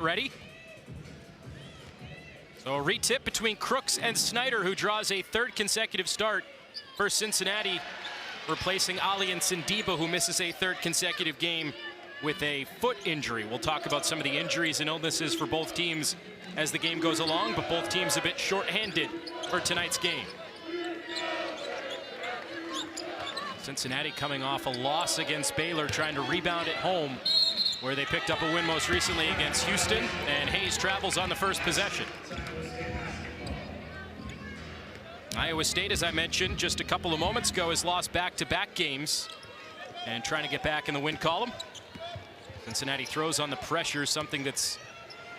Ready? So a retip between Crooks and Snyder, who draws a third consecutive start for Cincinnati, replacing Ali and Sindiba, who misses a third consecutive game with a foot injury. We'll talk about some of the injuries and illnesses for both teams as the game goes along, but both teams a bit short-handed for tonight's game. Cincinnati coming off a loss against Baylor, trying to rebound at home, where they picked up a win most recently against Houston, and Hayes travels on the first possession. Iowa State, as I mentioned just a couple of moments ago, has lost back-to-back games and trying to get back in the win column. Cincinnati throws on the pressure, something that's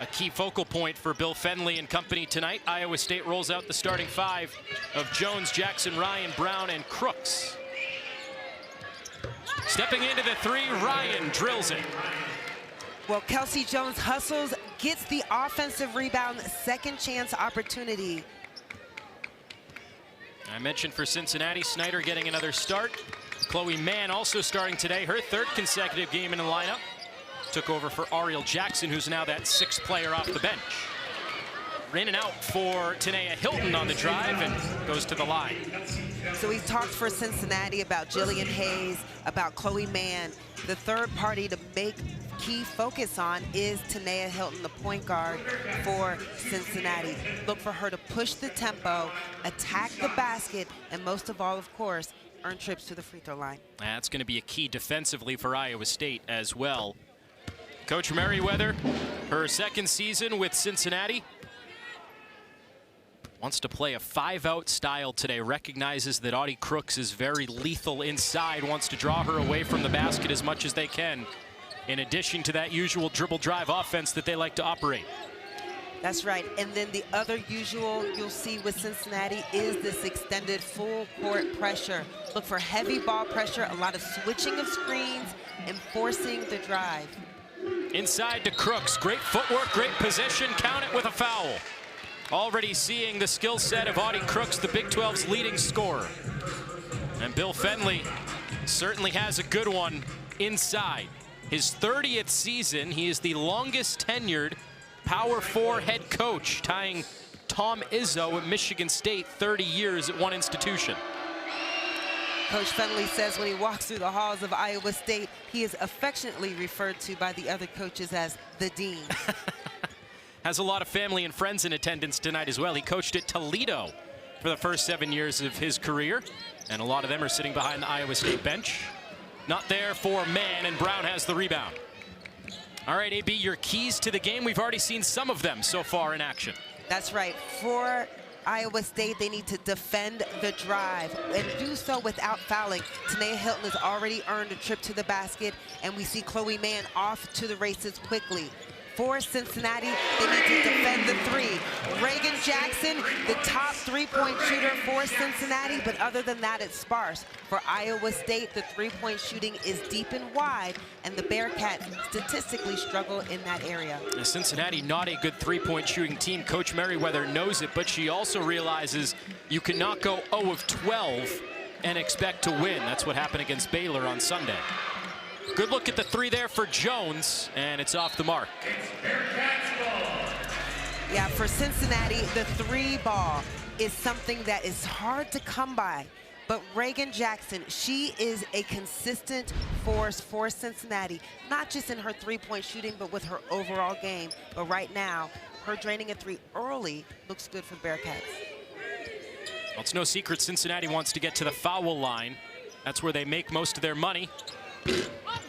a key focal point for Bill Fenley and company tonight. Iowa State rolls out the starting five of Jones, Jackson, Ryan, Brown, and Crooks. Stepping into the three, Ryan drills it. Well, Kelsey Jones hustles, gets the offensive rebound, second chance opportunity. I mentioned for Cincinnati, Snyder getting another start. Chloe Mann also starting today, her third consecutive game in the lineup. Took over for Ariel Jackson, who's now that sixth player off the bench. In and out for Tanea Hilton on the drive and goes to the line. So we've talked for Cincinnati about Jillian Hayes, about Chloe Mann. The third party to make key focus on is Tanea Hilton, the point guard for Cincinnati. Look for her to push the tempo, attack the basket, and most of all, of course, earn trips to the free throw line. That's going to be a key defensively for Iowa State as well. Coach Merriweather, her second season with Cincinnati, wants to play a 5-out style today, recognizes that Audie Crooks is very lethal inside, wants to draw her away from the basket as much as they can, in addition to that usual dribble drive offense that they like to operate. That's right, and then the other usual you'll see with Cincinnati is this extended full court pressure. Look for heavy ball pressure, a lot of switching of screens, and forcing the drive. Inside to Crooks, great footwork, great position, count it with a foul. Already seeing the skill set of Audie Crooks, the Big 12's leading scorer. And Bill Fenley certainly has a good one inside. His 30th season, he is the longest tenured Power 4 head coach, tying Tom Izzo at Michigan State, 30 years at one institution. Coach Fenley says when he walks through the halls of Iowa State, he is affectionately referred to by the other coaches as the Dean. Has a lot of family and friends in attendance tonight as well. He coached at Toledo for the first 7 years of his career, and a lot of them are sitting behind the Iowa State bench. Not there for Mann, and Brown has the rebound. All right, AB, your keys to the game. We've already seen some of them so far in action. That's right. For Iowa State, they need to defend the drive and do so without fouling. Tanea Hilton has already earned a trip to the basket, and we see Chloe Mann off to the races quickly. For Cincinnati, they need to defend the three. Reagan Jackson, the top three-point shooter for Cincinnati, but other than that, it's sparse. For Iowa State, the three-point shooting is deep and wide, and the Bearcats statistically struggle in that area. Now, Cincinnati, not a good three-point shooting team. Coach Merriweather knows it, but she also realizes you cannot go 0 of 12 and expect to win. That's what happened against Baylor on Sunday. Good look at the three there for Jones, and it's off the mark. Yeah, for Cincinnati, the three ball is something that is hard to come by. But Reagan Jackson, she is a consistent force for Cincinnati, not just in her three-point shooting, but with her overall game. But right now, her draining a three early looks good for Bearcats. Well, it's no secret Cincinnati wants to get to the foul line. That's where they make most of their money.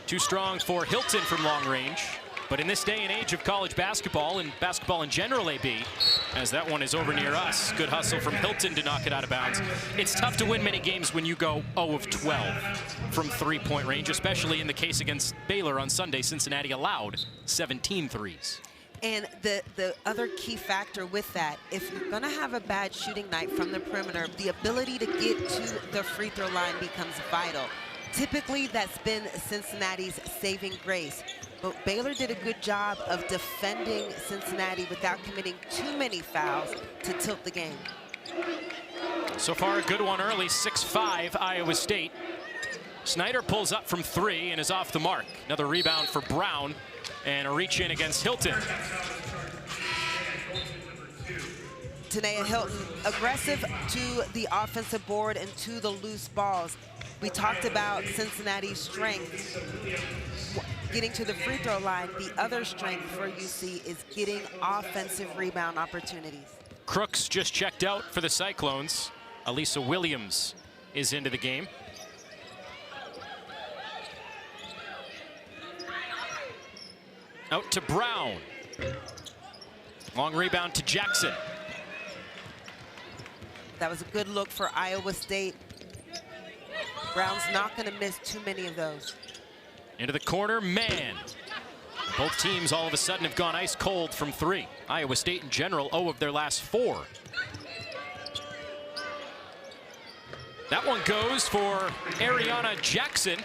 Too strong for Hilton from long range. But in this day and age of college basketball, and basketball in general, AB, as that one is over near us, good hustle from Hilton to knock it out of bounds. It's tough to win many games when you go 0 of 12 from three-point range, especially in the case against Baylor on Sunday. Cincinnati allowed 17 threes. And the other key factor with that, if you're going to have a bad shooting night from the perimeter, the ability to get to the free throw line becomes vital. Typically, that's been Cincinnati's saving grace. But Baylor did a good job of defending Cincinnati without committing too many fouls to tilt the game. So far, a good one early, 6-5 Iowa State. Snyder pulls up from 3 and is off the mark. Another rebound for Brown and a reach in against Hilton. Tanea Hilton, aggressive to the offensive board and to the loose balls. We talked about Cincinnati's strength, getting to the free throw line. The other strength for UC is getting offensive rebound opportunities. Crooks just checked out for the Cyclones. Elisa Williams is into the game. Out to Brown. Long rebound to Jackson. That was a good look for Iowa State. Brown's not going to miss too many of those. Into the corner, man. Both teams all of a sudden have gone ice cold from 3. Iowa State in general, 0 of their last 4. That one goes for Ariana Jackson,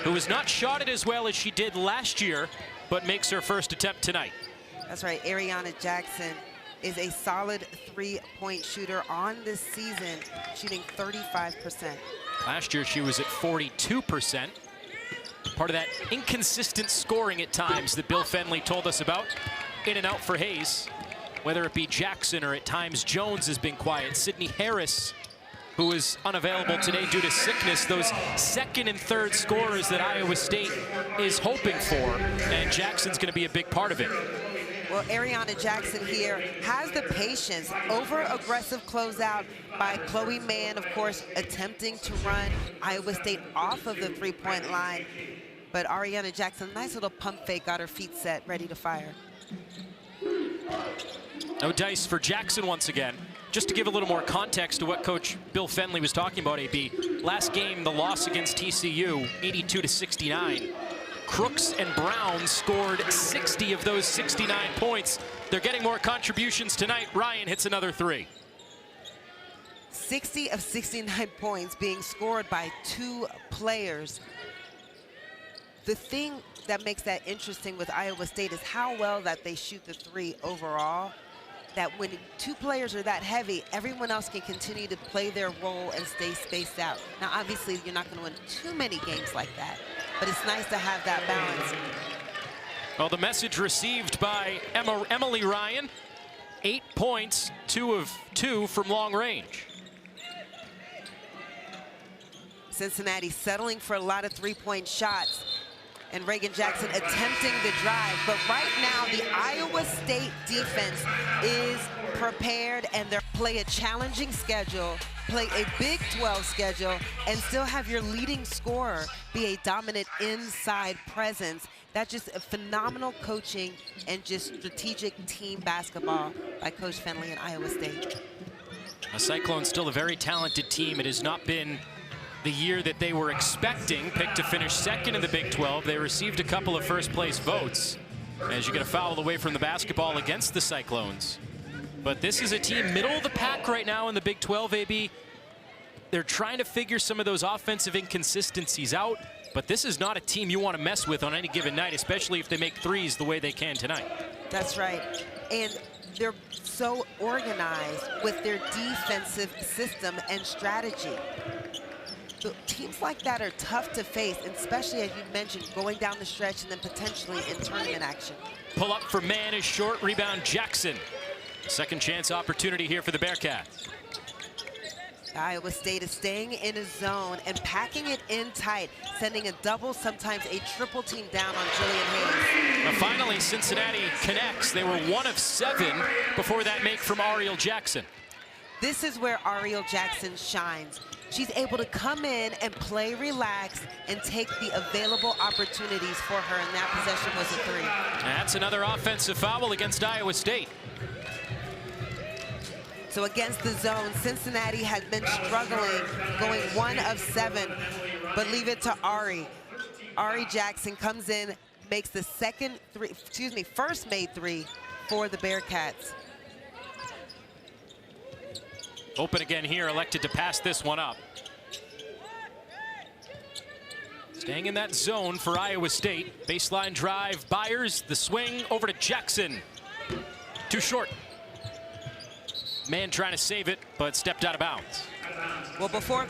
who has not shot it as well as she did last year, but makes her first attempt tonight. That's right, Ariana Jackson is a solid 3-point shooter on this season, shooting 35%. Last year she was at 42%. Part of that inconsistent scoring at times that Bill Fenley told us about. In and out for Hayes. Whether it be Jackson or at times Jones has been quiet. Sydney Harris, who is unavailable today due to sickness. Those second and third scorers that Iowa State is hoping for. And Jackson's going to be a big part of it. Well, Ariana Jackson here has the patience. Over-aggressive closeout by Chloe Mann, of course, attempting to run Iowa State off of the 3-point line. But Ariana Jackson, nice little pump fake, got her feet set, ready to fire. No dice for Jackson once again. Just to give a little more context to what Coach Bill Fenley was talking about, AB. Last game, the loss against TCU, 82-69. Crooks and Brown scored 60 of those 69 points. They're getting more contributions tonight. Ryan hits another 3. 60 of 69 points being scored by 2 players. The thing that makes that interesting with Iowa State is how well that they shoot the 3 overall. That when 2 players are that heavy, everyone else can continue to play their role and stay spaced out. Now, obviously, you're not going to win too many games like that, but it's nice to have that balance. Well, the message received by Emily Ryan, 8 points, 2 of 2 from long range. Cincinnati settling for a lot of 3-point shots, and Reagan Jackson attempting the drive. But right now, the Iowa State defense is prepared, and they play a challenging schedule, play a Big 12 schedule, and still have your leading scorer be a dominant inside presence. That's just a phenomenal coaching and just strategic team basketball by Coach Fenley and Iowa State. The Cyclones still a very talented team. It has not been the year that they were expecting, picked to finish second in the Big 12. They received a couple of first place votes as you get a foul away from the basketball against the Cyclones. But this is a team middle of the pack right now in the Big 12, AB. They're trying to figure some of those offensive inconsistencies out, but this is not a team you want to mess with on any given night, especially if they make threes the way they can tonight. That's right. And they're so organized with their defensive system and strategy. So teams like that are tough to face, and especially, as you mentioned, going down the stretch and then potentially in tournament action. Pull up for Mann is short. Rebound Jackson. Second chance opportunity here for the Bearcats. Iowa State is staying in a zone and packing it in tight, sending a double, sometimes a triple team down on Jillian Hayes. Now finally, Cincinnati connects. They were 1 of 7 before that make from Ariel Jackson. This is where Ariel Jackson shines. She's able to come in and play relaxed and take the available opportunities for her, and that possession was a 3. That's another offensive foul against Iowa State. So against the zone, Cincinnati had been struggling, going 1 of 7, but leave it to Ari. Ari Jackson comes in, makes the first made 3 for the Bearcats. Open again here, elected to pass this one up. Staying in that zone for Iowa State. Baseline drive, Byers, the swing over to Jackson. Too short. Man trying to save it, but stepped out of bounds. Well, before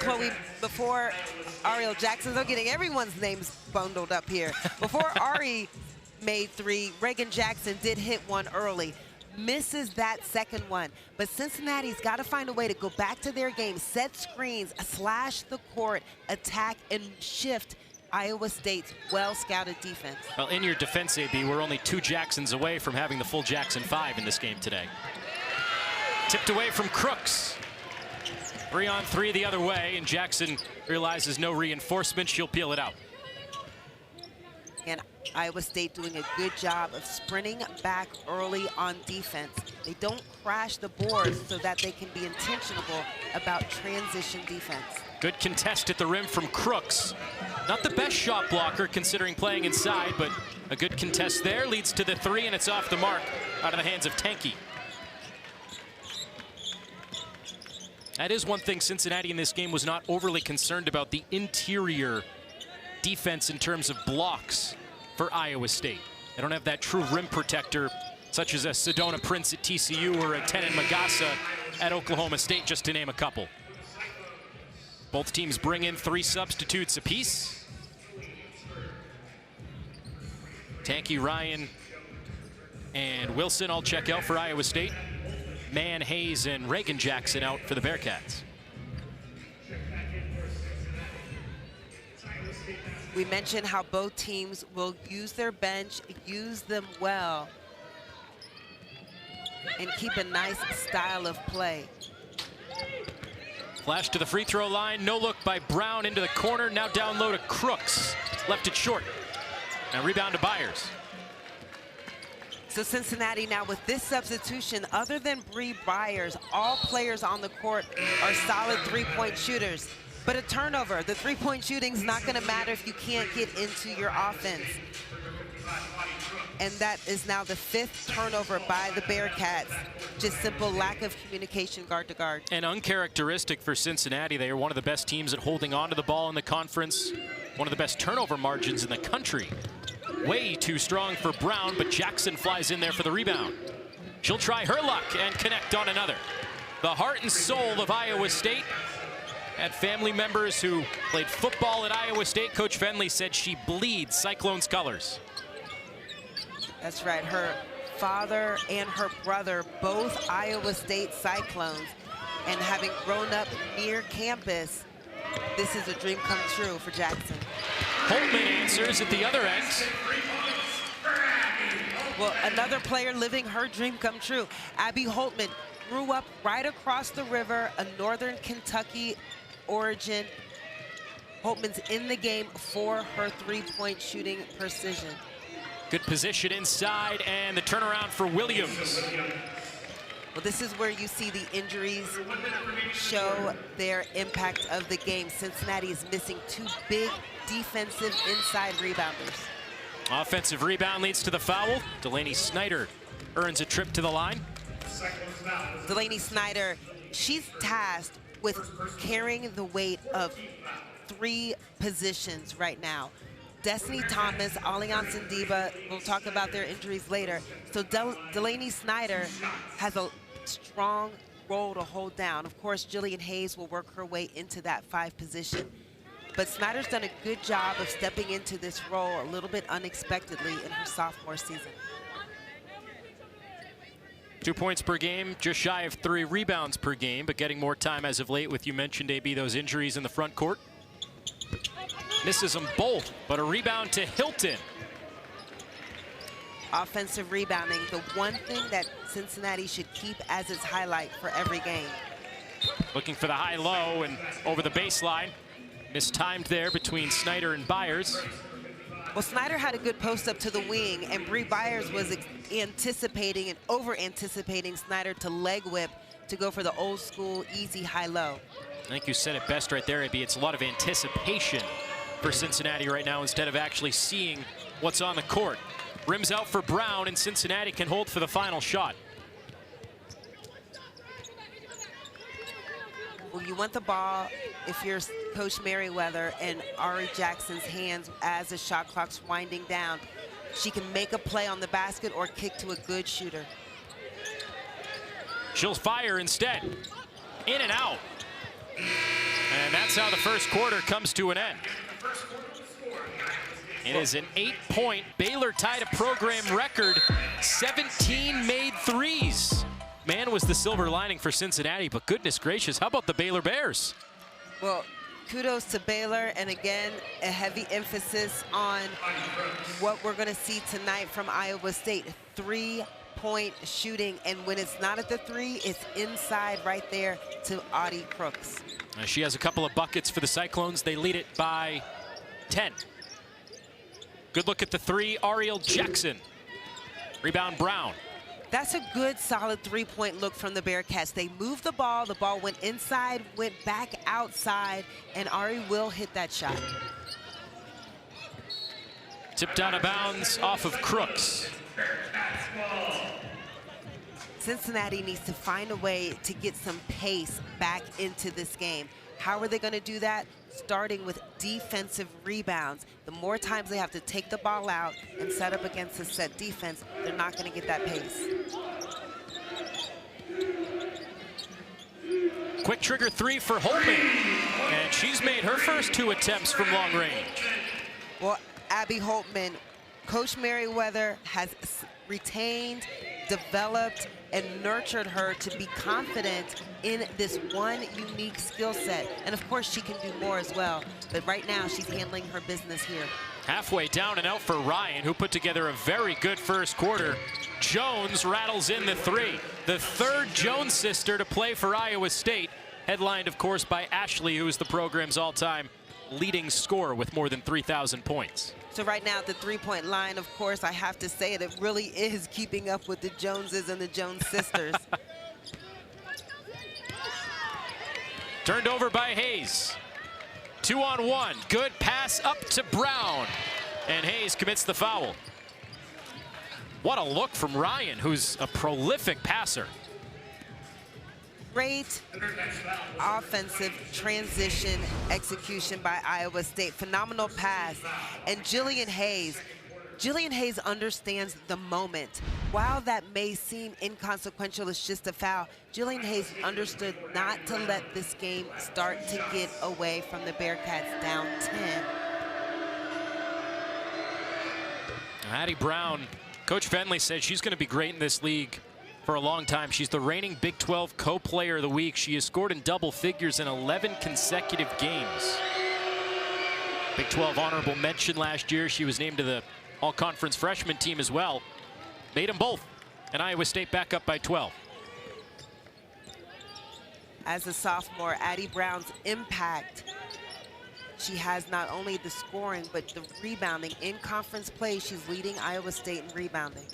Ariel Jackson. They're getting everyone's names bundled up here. Before Ari made three, Reagan Jackson did hit one early. Misses that second one. But Cincinnati's got to find a way to go back to their game, set screens, slash the court, attack, and shift Iowa State's well-scouted defense. Well, in your defense, AB, we're only 2 Jacksons away from having the full Jackson 5 in this game today. Tipped away from Crooks. 3-on-3 the other way, and Jackson realizes no reinforcement. She'll peel it out. And Iowa State doing a good job of sprinting back early on defense. They don't crash the boards so that they can be intentional about transition defense. Good contest at the rim from Crooks. Not the best shot blocker considering playing inside, but a good contest there leads to the 3, and it's off the mark out of the hands of Tanky. That is one thing Cincinnati in this game was not overly concerned about, the interior defense in terms of blocks for Iowa State. They don't have that true rim protector such as a Sedona Prince at TCU or a Tenan Magassa at Oklahoma State, just to name a couple. Both teams bring in 3 substitutes apiece. Tanky, Ryan, and Wilson all check out for Iowa State. Mann, Hayes, and Reagan Jackson out for the Bearcats. We mentioned how both teams will use their bench, use them well, and keep a nice style of play. Flash to the free throw line, no look by Brown into the corner, now down low to Crooks. Left it short. Now rebound to Byers. So Cincinnati now with this substitution, other than Bree Byers, all players on the court are solid 3-point shooters. But a turnover, the 3-point shooting's not gonna matter if you can't get into your offense. And that is now the 5th turnover by the Bearcats. Just simple lack of communication guard to guard. And uncharacteristic for Cincinnati, they are one of the best teams at holding on to the ball in the conference. One of the best turnover margins in the country. Way too strong for Brown, but Jackson flies in there for the rebound. She'll try her luck and connect on another. The heart and soul of Iowa State. Had family members who played football at Iowa State. Coach Fenley said she bleeds Cyclones colors. That's right, her father and her brother, both Iowa State Cyclones. And having grown up near campus, this is a dream come true for Jackson. Holtman answers at the other end. Well, another player living her dream come true. Abby Holtman grew up right across the river, a Northern Kentucky origin. Holtman's in the game for her 3-point shooting precision. Good position inside, and the turnaround for Williams. Well, this is where you see the injuries show their impact of the game. Cincinnati is missing 2 big defensive inside rebounders. Offensive rebound leads to the foul. Delaney Snyder earns a trip to the line. Delaney Snyder, she's tasked with carrying the weight of 3 positions right now. Destiny Thomas, Alliance Ndiba, we'll talk about their injuries later. So Delaney Snyder has a strong role to hold down. Of course, Jillian Hayes will work her way into that 5 position. But Snyder's done a good job of stepping into this role a little bit unexpectedly in her sophomore season. 2 points per game, just shy of 3 rebounds per game, but getting more time as of late with, you mentioned, AB, those injuries in the front court. Misses them both, but a rebound to Hilton. Offensive rebounding, the one thing that Cincinnati should keep as its highlight for every game. Looking for the high-low and over the baseline. Mistimed there between Snyder and Byers. Well, Snyder had a good post up to the wing, and Bree Byers was anticipating and over-anticipating Snyder to leg whip to go for the old school, easy high-low. I think you said it best right there, AB. It's a lot of anticipation for Cincinnati right now instead of actually seeing what's on the court. Rims out for Brown, and Cincinnati can hold for the final shot. Well, you want the ball, if you're Coach Merriweather, in Ari Jackson's hands as the shot clock's winding down. She can make a play on the basket or kick to a good shooter. She'll fire instead. In and out. And that's how the first quarter comes to an end. It is an 8-point. Baylor tied a program record, 17 made threes. Man, was the silver lining for Cincinnati, but goodness gracious, how about the Baylor Bears? Well, kudos to Baylor, and again, a heavy emphasis on what we're going to see tonight from Iowa State. 3-point shooting, and when it's not at the three, it's inside right there to Audie Crooks. She has a couple of buckets for the Cyclones. They lead it by 10. Good look at the three, Ariel Jackson. Rebound Brown. That's a good, solid three-point look from the Bearcats. They moved the ball went inside, went back outside, and Ari will hit that shot. Tipped out of bounds off of Crooks. Cincinnati needs to find a way to get some pace back into this game. How are they going to do that? Starting with defensive rebounds. The more times they have to take the ball out and set up against a set defense, they're not going to get that pace. Quick trigger three for Holtman, and she's made her first 2 attempts from long range. Well, Abby Holtman, Coach Merriweather has retained, developed, and nurtured her to be confident in this one unique skill set. And of course, she can do more as well. But right now, she's handling her business here. Halfway down and out for Ryan, who put together a very good first quarter. Jones rattles in the three. The third Jones sister to play for Iowa State. Headlined, of course, by Ashley, who is the program's all-time leading scorer with more than 3,000 points. So right now at the three-point line, of course, I have to say it really is keeping up with the Joneses and the Jones sisters. Turned over by Hayes. 2-on-1. Good pass up to Brown. And Hayes commits the foul. What a look from Ryan, who's a prolific passer. Great offensive transition execution by Iowa State. Phenomenal pass. And Jillian Hayes understands the moment. While that may seem inconsequential, it's just a foul, Jillian Hayes understood not to let this game start to get away from the Bearcats down 10. Addie Brown, Coach Fenley said she's going to be great in this league for a long time. She's the reigning Big 12 co-player of the week. She has scored in double figures in 11 consecutive games. Big 12 honorable mention last year. She was named to the all-conference freshman team as well. Made them both. And Iowa State back up by 12. As a sophomore, Addie Brown's impact, she has not only the scoring, but the rebounding. In conference play, she's leading Iowa State in rebounding.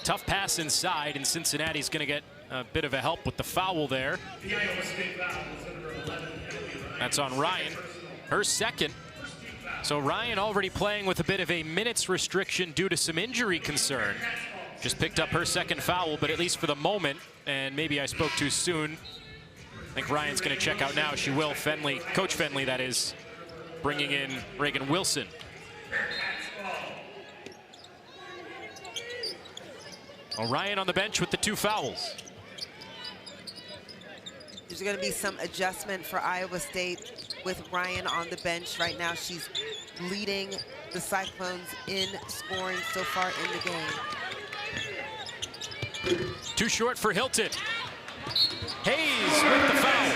Tough pass inside, and Cincinnati's going to get a bit of a help with the foul there. That's on Ryan, her second. So Ryan already playing with a bit of a minutes restriction due to some injury concern. Just picked up her second foul, but at least for the moment, and maybe I spoke too soon, I think Ryan's going to check out now. She will. Fenley, Coach Fenley, that is, bringing in Reagan Wilson. Ryan on the bench with the 2 fouls. There's going to be some adjustment for Iowa State with Ryan on the bench. Right now, she's leading the Cyclones in scoring so far in the game. Too short for Hilton. Hayes with the foul.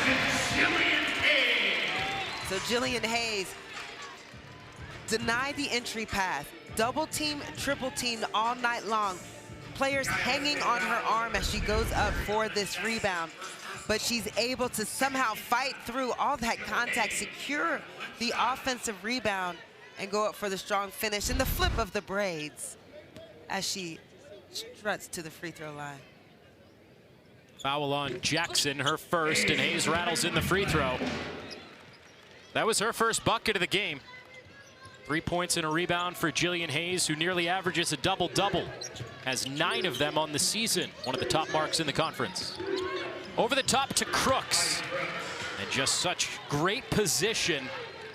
So Jillian Hayes denied the entry pass. Double team, triple teamed all night long. Players hanging on her arm as she goes up for this rebound. But she's able to somehow fight through all that contact, secure the offensive rebound, and go up for the strong finish and the flip of the braids as she struts to the free throw line. Foul on Jackson, her first, and Hayes rattles in the free throw. That was her first bucket of the game. 3 points and a rebound for Jillian Hayes, who nearly averages a double-double. Has 9 of them on the season, one of the top marks in the conference. Over the top to Crooks. And just such great position.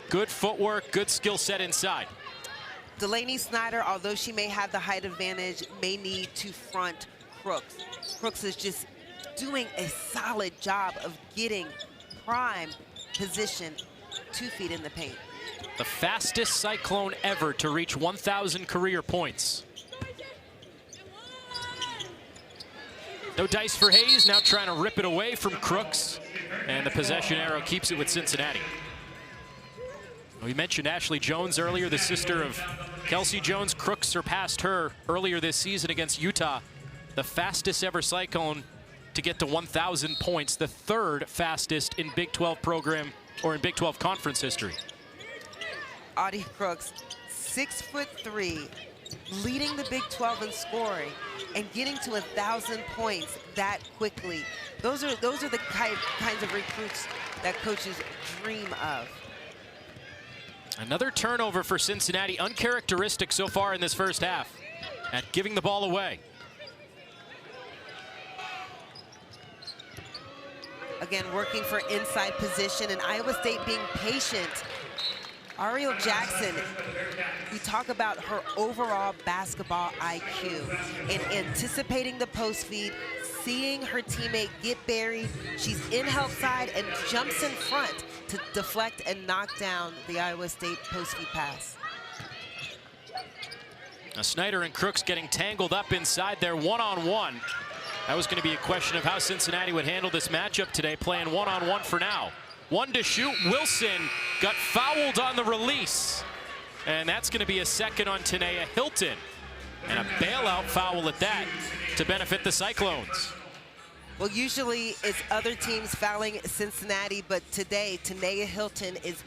Good footwork, good skill set inside. Delaney Snyder, although she may have the height advantage, may need to front Crooks. Crooks is just doing a solid job of getting prime position 2 feet in the paint. The fastest Cyclone ever to reach 1,000 career points. No dice for Hayes, now trying to rip it away from Crooks. And the possession arrow keeps it with Cincinnati. We mentioned Ashley Jones earlier, the sister of Kelsey Jones. Crooks surpassed her earlier this season against Utah. The fastest ever Cyclone to get to 1,000 points, the 3rd fastest in Big 12 program or in Big 12 conference history. Audie Crooks, 6'3", leading the Big 12 in scoring and getting to 1,000 points that quickly. Those are the kinds of recruits that coaches dream of. Another turnover for Cincinnati, uncharacteristic so far in this first half at giving the ball away. Again, working for inside position, and Iowa State being patient. Ariel Jackson, we talk about her overall basketball IQ and anticipating the post feed, seeing her teammate get buried. She's in help side and jumps in front to deflect and knock down the Iowa State post feed pass. Now Snyder and Crooks getting tangled up inside their one-on-one. That was going to be a question of how Cincinnati would handle this matchup today, playing one-on-one for now. 1 to shoot. Wilson got fouled on the release. And that's going to be a second on Tanea Hilton. And a bailout foul at that to benefit the Cyclones. Well, usually it's other teams fouling Cincinnati, but today Tanea Hilton is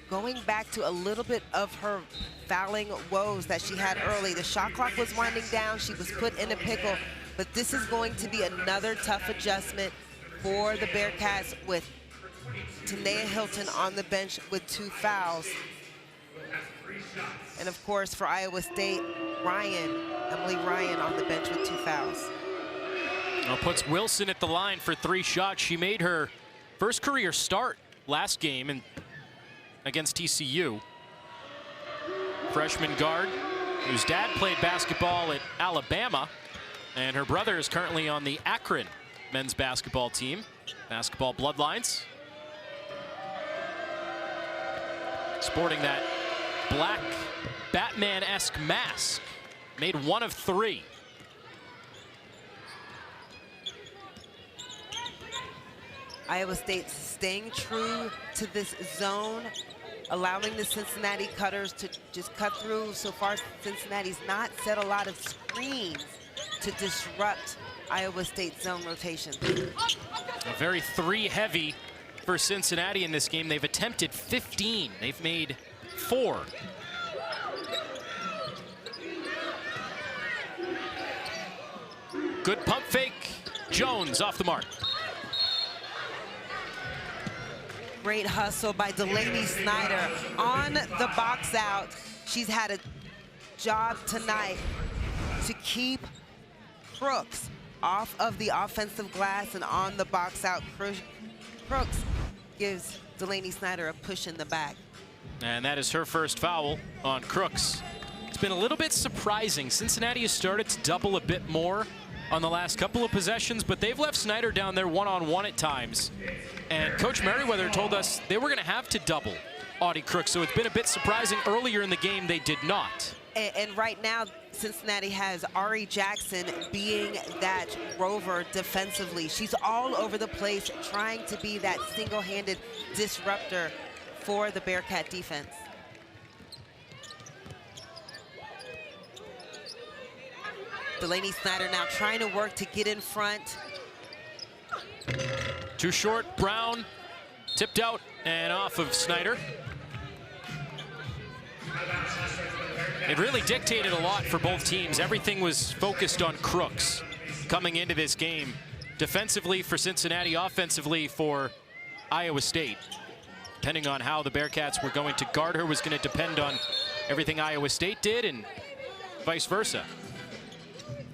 going back to a little bit of her fouling woes that she had early. The shot clock was winding down. She was put in a pickle. But this is going to be another tough adjustment for the Bearcats with Tanea Hilton on the bench with 2 fouls. And of course, for Iowa State, Emily Ryan on the bench with 2 fouls. Well, puts Wilson at the line for 3 shots. She made her first career start last game against TCU. Freshman guard whose dad played basketball at Alabama, and her brother is currently on the Akron men's basketball team. Basketball bloodlines. Sporting that black Batman-esque mask. Made 1 of 3. Iowa State staying true to this zone, allowing the Cincinnati Cutters to just cut through. So far, Cincinnati's not set a lot of screens to disrupt Iowa State zone rotation. A very 3-heavy for Cincinnati in this game. They've attempted 15. They've made 4. Good pump fake. Jones off the mark. Great hustle by Delaney Snyder on the box out. She's had a job tonight to keep Crooks off of the offensive glass and on the box out. Crooks gives Delaney Snyder a push in the back. And that is her first foul on Crooks. It's been a little bit surprising. Cincinnati has started to double a bit more on the last couple of possessions, but they've left Snyder down there one-on-one at times. And Coach Merriweather told us they were going to have to double Audie Crooks, so it's been a bit surprising. Earlier in the game, they did not. And right now, Cincinnati has Ari Jackson being that rover defensively. She's all over the place trying to be that single-handed disruptor for the Bearcat defense. Delaney Snyder now trying to work to get in front. Too short. Brown tipped out and off of Snyder. It really dictated a lot for both teams. Everything was focused on Crooks coming into this game. Defensively for Cincinnati, offensively for Iowa State. Depending on how the Bearcats were going to guard her was going to depend on everything Iowa State did and vice versa.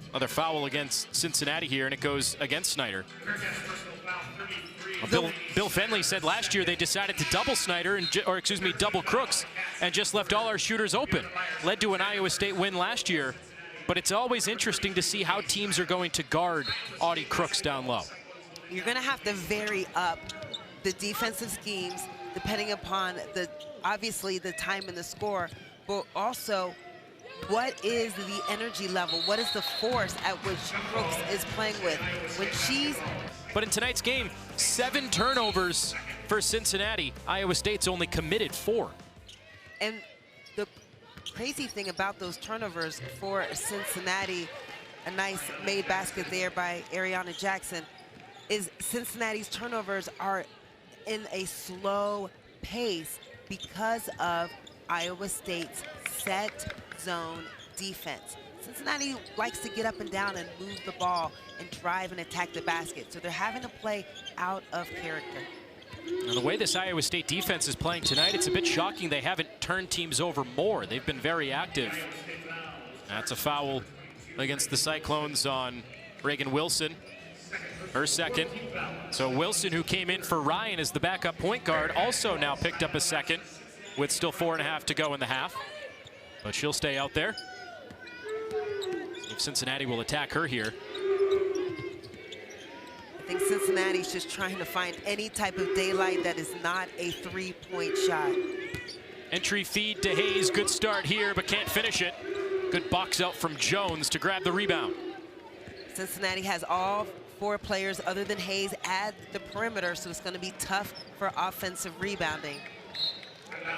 Another foul against Cincinnati here, and it goes against Snyder. Bill Fenley said last year they decided to double Snyder, double Crooks, and just left all our shooters open. Led to an Iowa State win last year But it's always interesting to see how teams are going to guard Audie Crooks down low. You're going to have to vary up the defensive schemes depending upon obviously the time and the score, but also what is the energy level? What is the force at which Crooks is playing with? But in tonight's game, 7 turnovers for Cincinnati. Iowa State's only committed 4. And the crazy thing about those turnovers for Cincinnati, a nice made basket there by Ariana Jackson, is Cincinnati's turnovers are in a slow pace because of Iowa State's set zone defense. Cincinnati likes to get up and down and move the ball and drive and attack the basket, so they're having to play out of character. Now, the way this Iowa State defense is playing tonight, it's a bit shocking they haven't turned teams over more. They've been very active. That's a foul against the Cyclones on Reagan Wilson, her second. So Wilson, who came in for Ryan as the backup point guard, also now picked up a second with still 4.5 to go in the half. But she'll stay out there. If Cincinnati will attack her here. I think Cincinnati's just trying to find any type of daylight that is not a three-point shot. Entry feed to Hayes. Good start here, but can't finish it. Good box out from Jones to grab the rebound. Cincinnati has all 4 players other than Hayes at the perimeter, so it's going to be tough for offensive rebounding.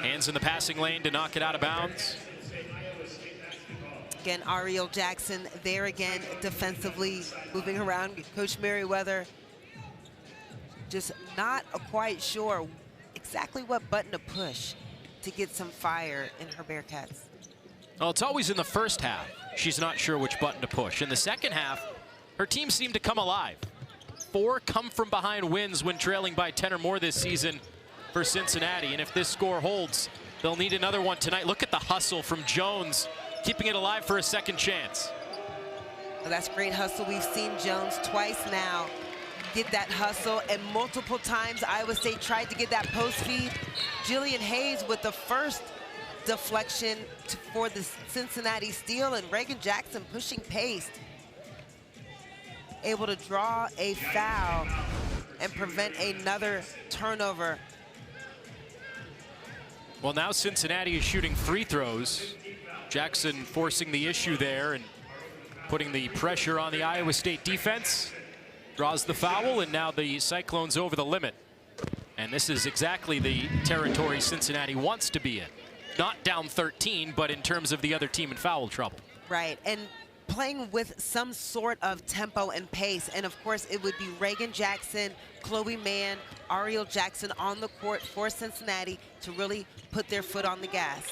Hands in the passing lane to knock it out of bounds. Again, Ariel Jackson there again defensively moving around. Coach Merriweather just not quite sure exactly what button to push to get some fire in her Bearcats. Well, it's always in the first half. She's not sure which button to push. In the second half, her team seemed to come alive. 4 come-from-behind wins when trailing by 10 or more this season for Cincinnati. And if this score holds, they'll need another one tonight. Look at the hustle from Jones, keeping it alive for a second chance. Well, that's great hustle. We've seen Jones twice now get that hustle, and multiple times Iowa State tried to get that post feed. Jillian Hayes with the first deflection for the Cincinnati steal, and Reagan Jackson pushing pace, able to draw a foul and prevent another turnover. Well, now Cincinnati is shooting free throws. Jackson forcing the issue there and putting the pressure on the Iowa State defense. Draws the foul, and now the Cyclones over the limit. And this is exactly the territory Cincinnati wants to be in. Not down 13, but in terms of the other team in foul trouble. Right, and playing with some sort of tempo and pace. And of course, it would be Reagan Jackson, Chloe Mann, Ariel Jackson on the court for Cincinnati to really put their foot on the gas.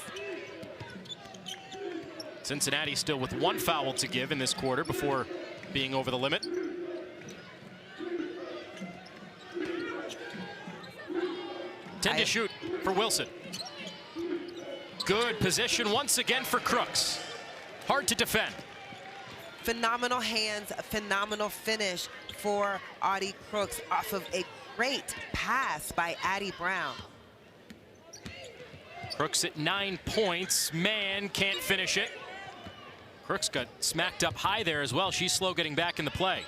Cincinnati still with 1 foul to give in this quarter before being over the limit. 10 to shoot for Wilson. Good position once again for Crooks. Hard to defend. Phenomenal hands, a phenomenal finish for Audie Crooks off of a great pass by Addie Brown. Crooks at 9 points. Mann can't finish it. Crooks got smacked up high there as well. She's slow getting back in the play.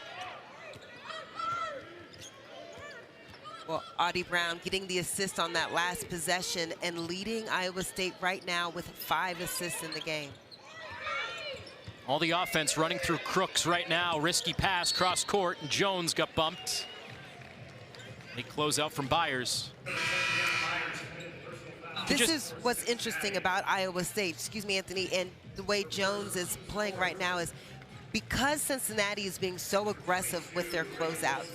Well, Audie Brown getting the assist on that last possession and leading Iowa State right now with 5 assists in the game. All the offense running through Crooks right now. Risky pass cross court, and Jones got bumped. They close out from Byers. This is what's interesting about Iowa State, excuse me, Anthony, and the way Jones is playing right now is because Cincinnati is being so aggressive with their closeouts.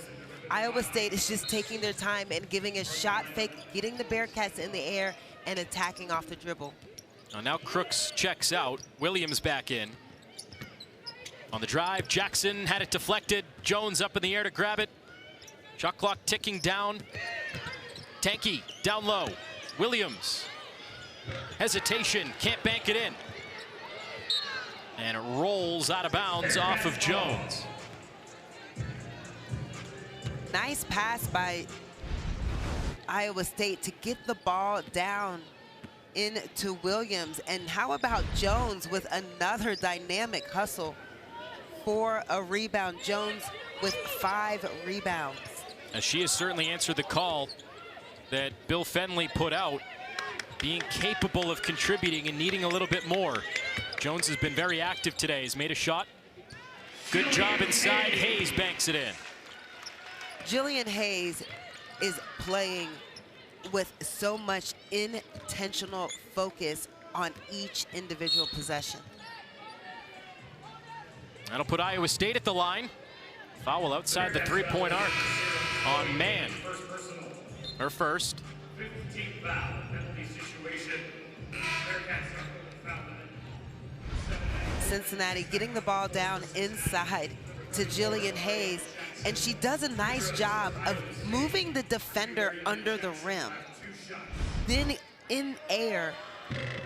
Iowa State is just taking their time and giving a shot fake, getting the Bearcats in the air and attacking off the dribble. Now Crooks checks out. Williams back in. On the drive, Jackson had it deflected. Jones up in the air to grab it. Shot clock ticking down. Tanky down low. Williams. Hesitation, can't bank it in. And it rolls out of bounds off of Jones. Nice pass by Iowa State to get the ball down into Williams. And how about Jones with another dynamic hustle for a rebound? Jones with 5 rebounds. She has certainly answered the call that Bill Fenley put out, being capable of contributing and needing a little bit more. Jones has been very active today. He's made a shot. Good job inside. Hayes banks it in. Jillian Hayes is playing with so much intentional focus on each individual possession. That'll put Iowa State at the line. Foul outside the three-point arc on Mann. Her first. Cincinnati getting the ball down inside to Jillian Hayes, and she does a nice job of moving the defender under the rim. Then in air,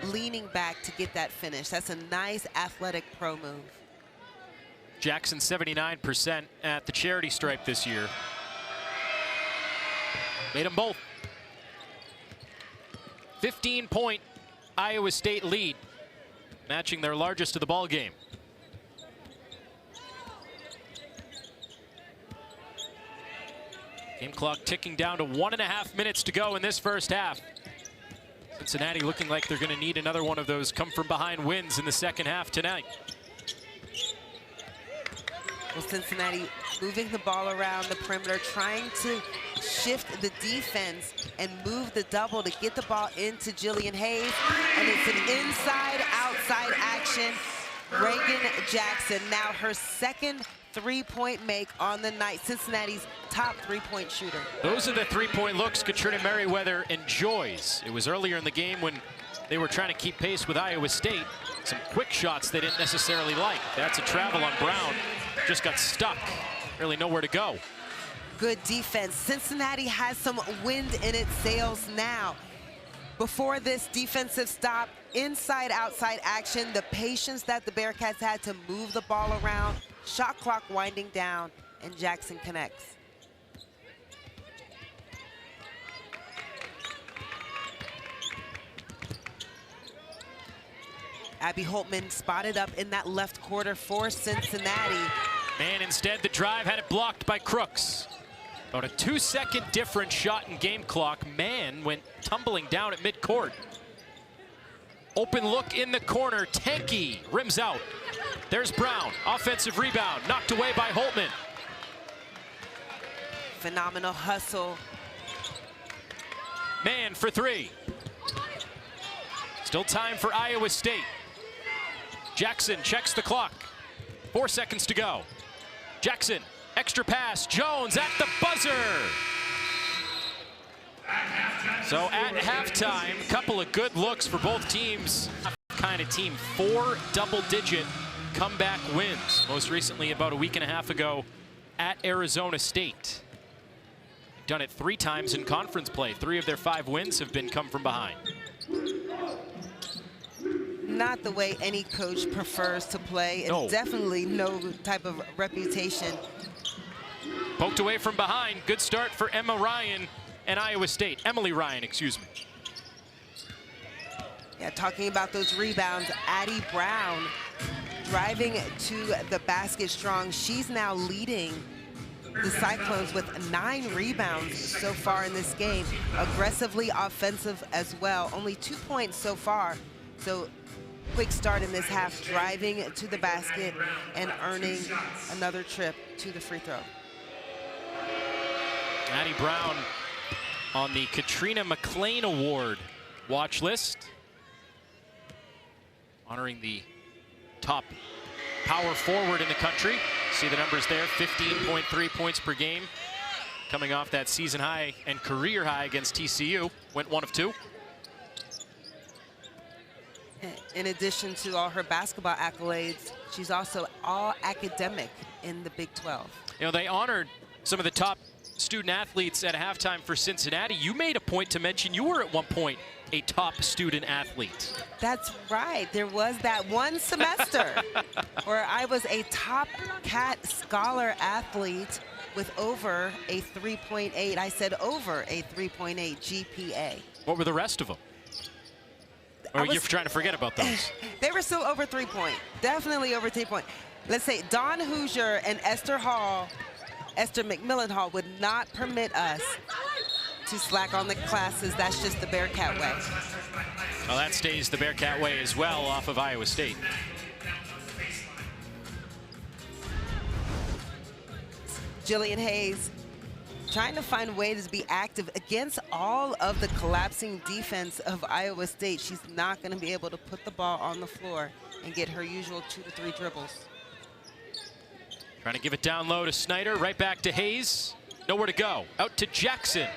leaning back to get that finish. That's a nice athletic pro move. Jackson 79% at the charity stripe this year. Made them both. 15-point Iowa State lead, matching their largest of the ball game. Game clock ticking down to 1.5 minutes to go in this first half. Cincinnati looking like they're going to need another one of those come from behind wins in the second half tonight. Well, Cincinnati moving the ball around the perimeter, trying to shift the defense and move the double to get the ball into Jillian Hayes. And it's an inside-outside action. Reagan Jackson, now her second three-point make on the night. Cincinnati's top three-point shooter. Those are the three-point looks Katrina Merriweather enjoys. It was earlier in the game when they were trying to keep pace with Iowa State. Some quick shots they didn't necessarily like. That's a travel on Brown. Just got stuck. Really nowhere to go. Good defense. Cincinnati has some wind in its sails now. Before this defensive stop, inside-outside action, the patience that the Bearcats had to move the ball around, shot clock winding down, and Jackson connects. Abby Holtman spotted up in that left quarter for Cincinnati. Man, instead the drive had it blocked by Crooks. About a 2-second difference shot in game clock. Mann went tumbling down at midcourt. Open look in the corner. Tanky rims out. There's Brown. Offensive rebound knocked away by Holtman. Phenomenal hustle. Mann for 3. Still time for Iowa State. Jackson checks the clock. 4 seconds to go. Jackson, extra pass. Jones at the buzzer. So at halftime, couple of good looks for both teams. Kind of team, 4 double-digit comeback wins. Most recently about a week and a half ago at Arizona State. Done it 3 times in conference play. 3 of their 5 wins have been come from behind. Not the way any coach prefers to play, and No. definitely no type of reputation. Poked away from behind. Good start for Emma Ryan and Iowa State. Emily Ryan, excuse me. Yeah, talking about those rebounds, Addie Brown driving to the basket strong. She's now leading the Cyclones with 9 rebounds so far in this game. Aggressively offensive as well. Only 2 points so far. So quick start in this half, driving to the basket and earning another trip to the free throw. Addie Brown on the Katrina McLean Award watch list, honoring the top power forward in the country. See the numbers there, 15.3 points per game, coming off that season high and career high against TCU. Went 1 of 2. In addition to all her basketball accolades, she's also all academic in the Big 12. You know, they honored some of the top student athletes at halftime for Cincinnati. You made a point to mention you were at one point a top student athlete. That's right. There was that one semester where I was a top CAT scholar athlete with over a 3.8. I said over a 3.8 GPA. What were the rest of them? Or you're trying to forget about those? They were still over 3-point. Definitely over 3-point. Let's say Dawn Hoosier and Esther McMillan Hall would not permit us to slack on the classes. That's just the Bearcat way. Well, that stays the Bearcat way as well off of Iowa State. Jillian Hayes trying to find ways to be active against all of the collapsing defense of Iowa State. She's not going to be able to put the ball on the floor and get her usual 2 to 3 dribbles. Trying to give it down low to Snyder, right back to Hayes. Nowhere to go. Out to Jackson.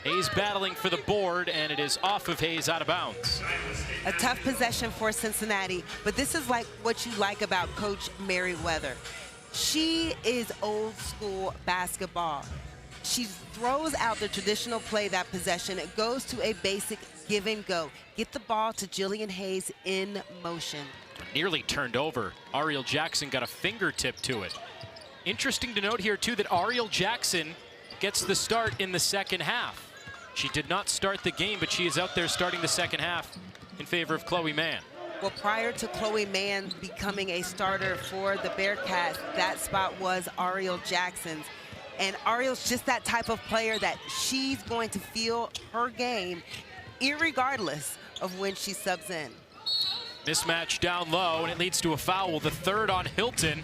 Hayes battling for the board, and it is off of Hayes, out of bounds. A tough possession for Cincinnati, but this is like what you like about Coach Merriweather. She is old school basketball. She throws out the traditional play that possession. It goes to a basic give and go. Get the ball to Jillian Hayes in motion. Nearly turned over. Ariel Jackson got a fingertip to it. Interesting to note here, too, that Ariel Jackson gets the start in the second half. She did not start the game, but she is out there starting the second half in favor of Chloe Mann. Well, prior to Chloe Mann becoming a starter for the Bearcats, that spot was Ariel Jackson's. And Ariel's just that type of player that she's going to feel her game irregardless of when she subs in. Mismatch down low, and it leads to a foul, the third on Hilton.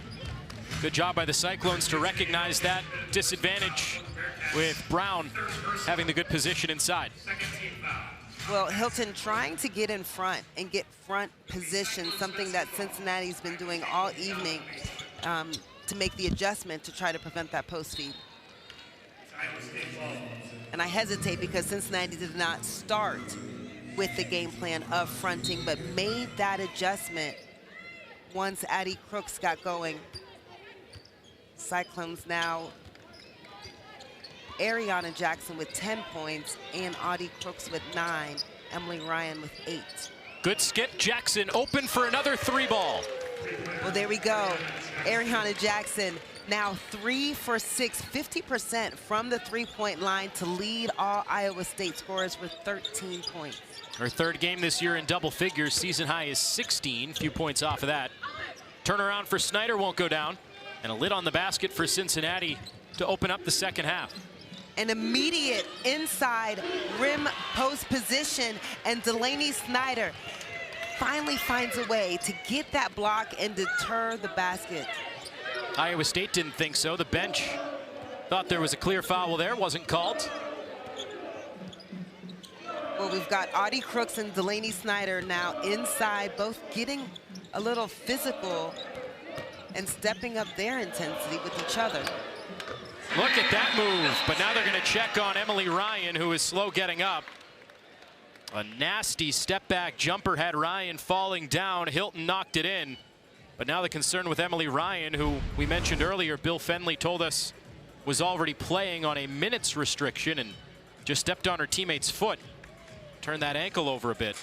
Good job by the Cyclones to recognize that disadvantage with Brown having the good position inside. Well, Hilton trying to get in front and get front position, something that Cincinnati's been doing all evening to make the adjustment to try to prevent that post feed. And I hesitate because Cincinnati did not start with the game plan of fronting, but made that adjustment once Addie Crooks got going. Cyclones now, Ariana Jackson with 10 points and Audie Crooks with 9, Emily Ryan with 8. Good skip, Jackson open for another 3-ball. Well, there we go. Ariana Jackson now 3 for 6, 50% from the 3-point line to lead all Iowa State scorers with 13 points. Her third game this year in double figures. Season high is 16, few points off of that. Turnaround for Snyder won't go down. And a lid on the basket for Cincinnati to open up the second half. An immediate inside rim post position, and Delaney Snyder finally finds a way to get that block and deter the basket. Iowa State didn't think so. The bench thought there was a clear foul there, wasn't called. Well, we've got Audie Crooks and Delaney Snyder now inside, both getting a little physical and stepping up their intensity with each other. Look at that move, but now they're going to check on Emily Ryan, who is slow getting up. A nasty step back jumper had Ryan falling down. Hilton knocked it in. But now the concern with Emily Ryan, who we mentioned earlier, Bill Fenley told us was already playing on a minutes restriction and just stepped on her teammate's foot. Turned that ankle over a bit.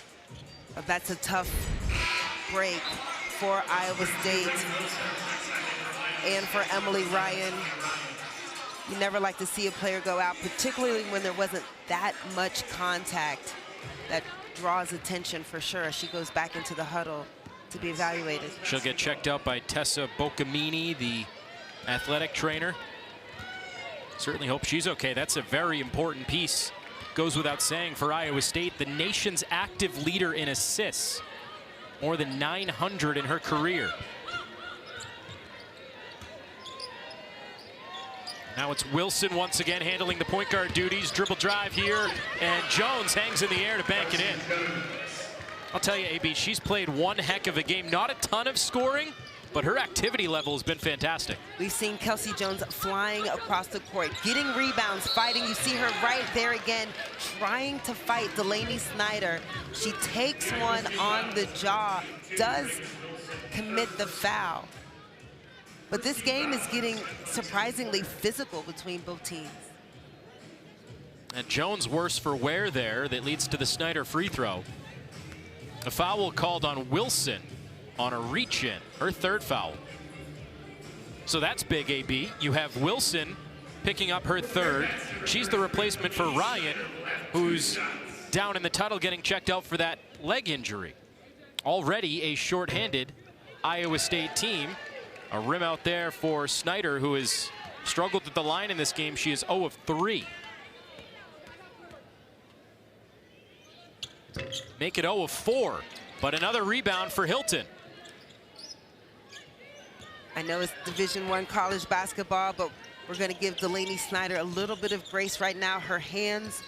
That's a tough break for Iowa State and for Emily Ryan. You never like to see a player go out, particularly when there wasn't that much contact. That draws attention for sure as she goes back into the huddle to be evaluated. She'll get checked out by Tessa Bocamini, the athletic trainer. Certainly hope she's okay. That's a very important piece. Goes without saying for Iowa State, the nation's active leader in assists. More than 900 in her career. Now it's Wilson once again handling the point guard duties. Dribble drive here, and Jones hangs in the air to bank it in. I'll tell you, AB, she's played one heck of a game. Not a ton of scoring, but her activity level has been fantastic. We've seen Kelsey Jones flying across the court, getting rebounds, fighting. You see her right there again, trying to fight Delaney Snyder. She takes one on the jaw, does commit the foul. But this game is getting surprisingly physical between both teams. And Jones worse for wear there. That leads to the Snyder free throw. A foul called on Wilson on a reach-in, her third foul. So that's big, AB. You have Wilson picking up her third. She's the replacement for Ryan, who's down in the tunnel getting checked out for that leg injury. Already a shorthanded Iowa State team. A rim out there for Snyder, who has struggled at the line in this game. She is 0 of 3. Make it 0 of 4, but another rebound for Hilton. I know it's Division I college basketball, but we're going to give Delaney Snyder a little bit of grace right now. Her hands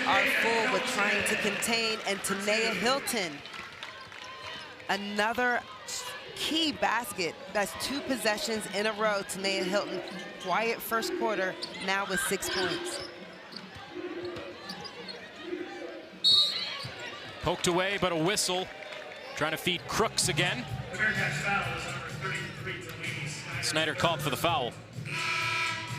are full with trying to contain, and Tanea Hilton, another key basket. That's 2 possessions in a row. Tanea Hilton, quiet first quarter, now with 6 points. Poked away, but a whistle. Trying to feed Crooks again. Snyder called for the foul.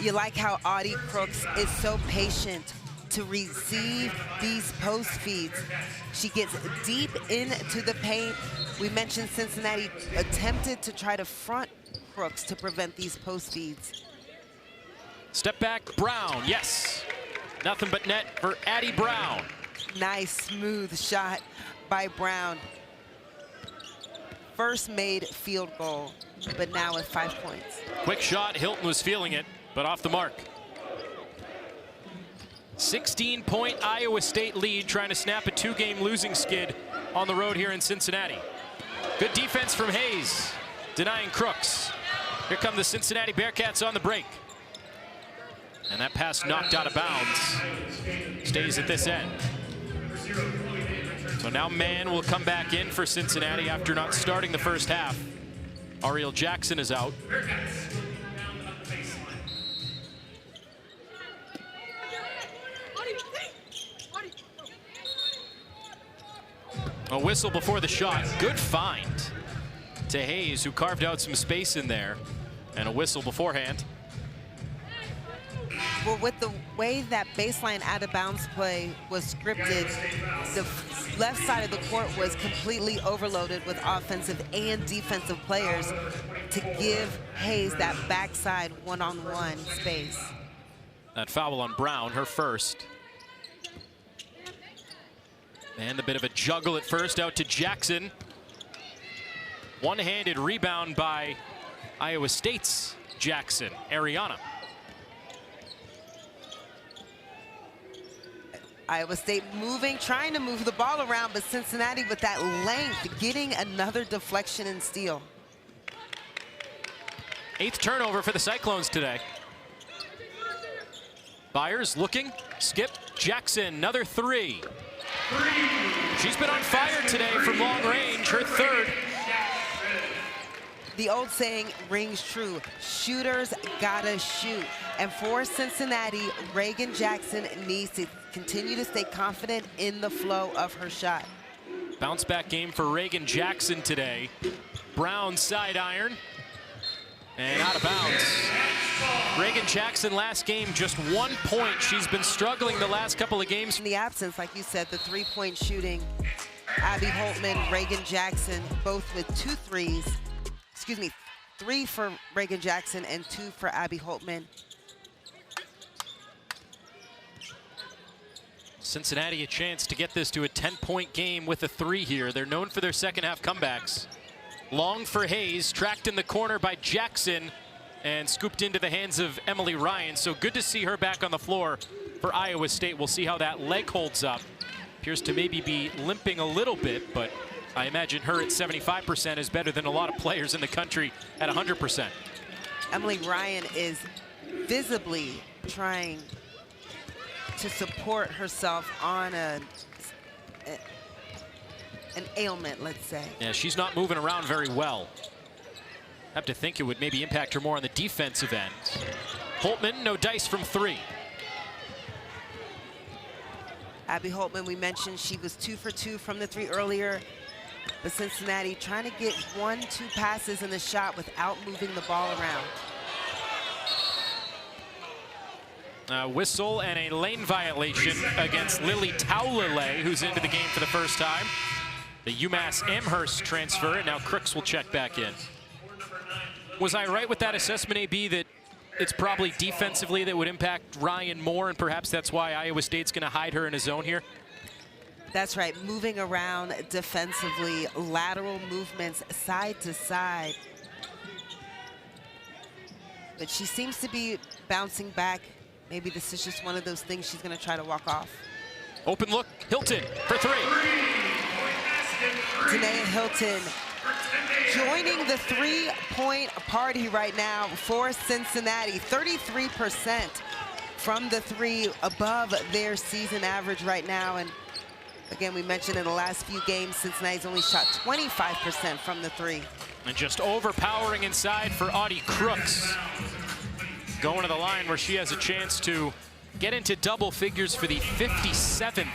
You like how Audie Crooks is so patient to receive these post feeds. She gets deep into the paint. We mentioned Cincinnati attempted to try to front Crooks to prevent these post feeds. Step back, Brown, yes. Nothing but net for Addie Brown. Nice, smooth shot by Brown. First made field goal, but now with 5 points. Quick shot, Hilton was feeling it, but off the mark. 16-point Iowa State lead, trying to snap a 2-game losing skid on the road here in Cincinnati. Good defense from Hayes, denying Crooks. Here come the Cincinnati Bearcats on the break. And that pass knocked out of bounds. Stays at this end. So now Mann will come back in for Cincinnati after not starting the first half. Ariel Jackson is out. A whistle before the shot. Good find to Hayes, who carved out some space in there. And a whistle beforehand. Well, with the way that baseline out-of-bounds play was scripted, the left side of the court was completely overloaded with offensive and defensive players to give Hayes that backside one-on-one space. That foul on Brown, her first. And a bit of a juggle at first, out to Jackson. One-handed rebound by Iowa State's Jackson, Ariana. Iowa State moving, trying to move the ball around, but Cincinnati with that length, getting another deflection and steal. 8th turnover for the Cyclones today. Byers looking, skip, Jackson, another 3. She's been on fire today from long range, her 3rd. The old saying rings true, shooters gotta shoot. And for Cincinnati, Reagan Jackson needs to continue to stay confident in the flow of her shot. Bounce back game for Reagan Jackson today. Brown side iron. And out of bounds. Reagan Jackson last game, just 1 point. She's been struggling the last couple of games. In the absence, like you said, the 3-point shooting. Abby Holtman, Reagan Jackson, both with 2 threes. Excuse me, 3 for Reagan Jackson and 2 for Abby Holtman. Cincinnati a chance to get this to a 10-point game with a 3 here. They're known for their second half comebacks. Long for Hayes, tracked in the corner by Jackson and scooped into the hands of Emily Ryan. So good to see her back on the floor for Iowa State. We'll see how that leg holds up. Appears to maybe be limping a little bit, but I imagine her at 75% is better than a lot of players in the country at 100%. Emily Ryan is visibly trying to support herself on an ailment, let's say. Yeah, she's not moving around very well. Have to think it would maybe impact her more on the defensive end. Holtman, no dice from 3. Abby Holtman, we mentioned she was 2 for 2 from the 3 earlier. But Cincinnati trying to get 1-2 passes in the shot without moving the ball around. Whistle and a lane violation against Lily Taulale, who's into the game for the first time. The UMass Amherst transfer, and now Crooks will check back in. Was I right with that assessment, AB, that it's probably defensively that would impact Ryan more, and perhaps that's why Iowa State's going to hide her in a zone here? That's right, moving around defensively, lateral movements side to side. But she seems to be bouncing back. Maybe this is just one of those things she's going to try to walk off. Open look, Hilton for three. Danae Hilton joining the three-point party right now for Cincinnati. 33% from the three, above their season average right now. And again, we mentioned in the last few games, Cincinnati's only shot 25% from the three. And just overpowering inside for Audie Crooks. Going to the line where she has a chance to get into double figures for the 57th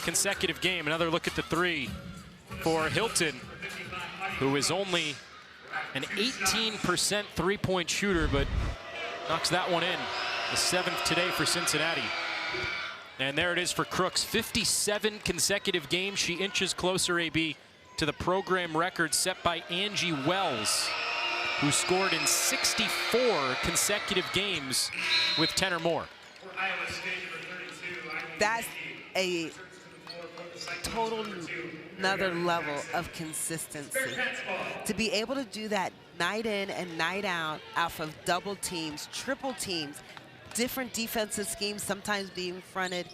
consecutive game. Another look at the three for Hilton, who is only an 18% three-point shooter, but knocks that one in. The 7th today for Cincinnati. And there it is for Crooks. 57 consecutive games. She inches closer, AB, to the program record set by Angie Wells, who scored in 64 consecutive games with 10 or more. That's a total another level of consistency. To be able to do that night in and night out off of double teams, triple teams, different defensive schemes, sometimes being fronted.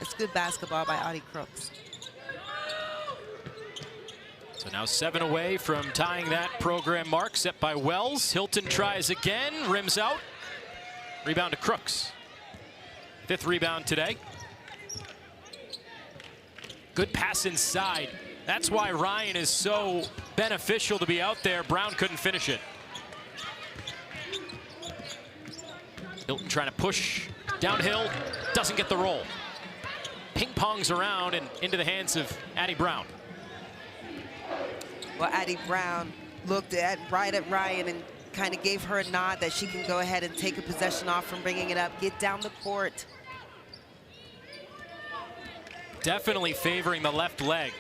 It's good basketball by Audie Crooks. So now 7 away from tying that program mark set by Wells. Hilton tries again, rims out. Rebound to Crooks. 5th rebound today. Good pass inside. That's why Ryan is so beneficial to be out there. Brown couldn't finish it. Hilton trying to push downhill, doesn't get the roll. Ping-pongs around and into the hands of Addie Brown. Well, Addie Brown looked right at Ryan and kind of gave her a nod that she can go ahead and take a possession off from bringing it up, get down the court. Definitely favoring the left leg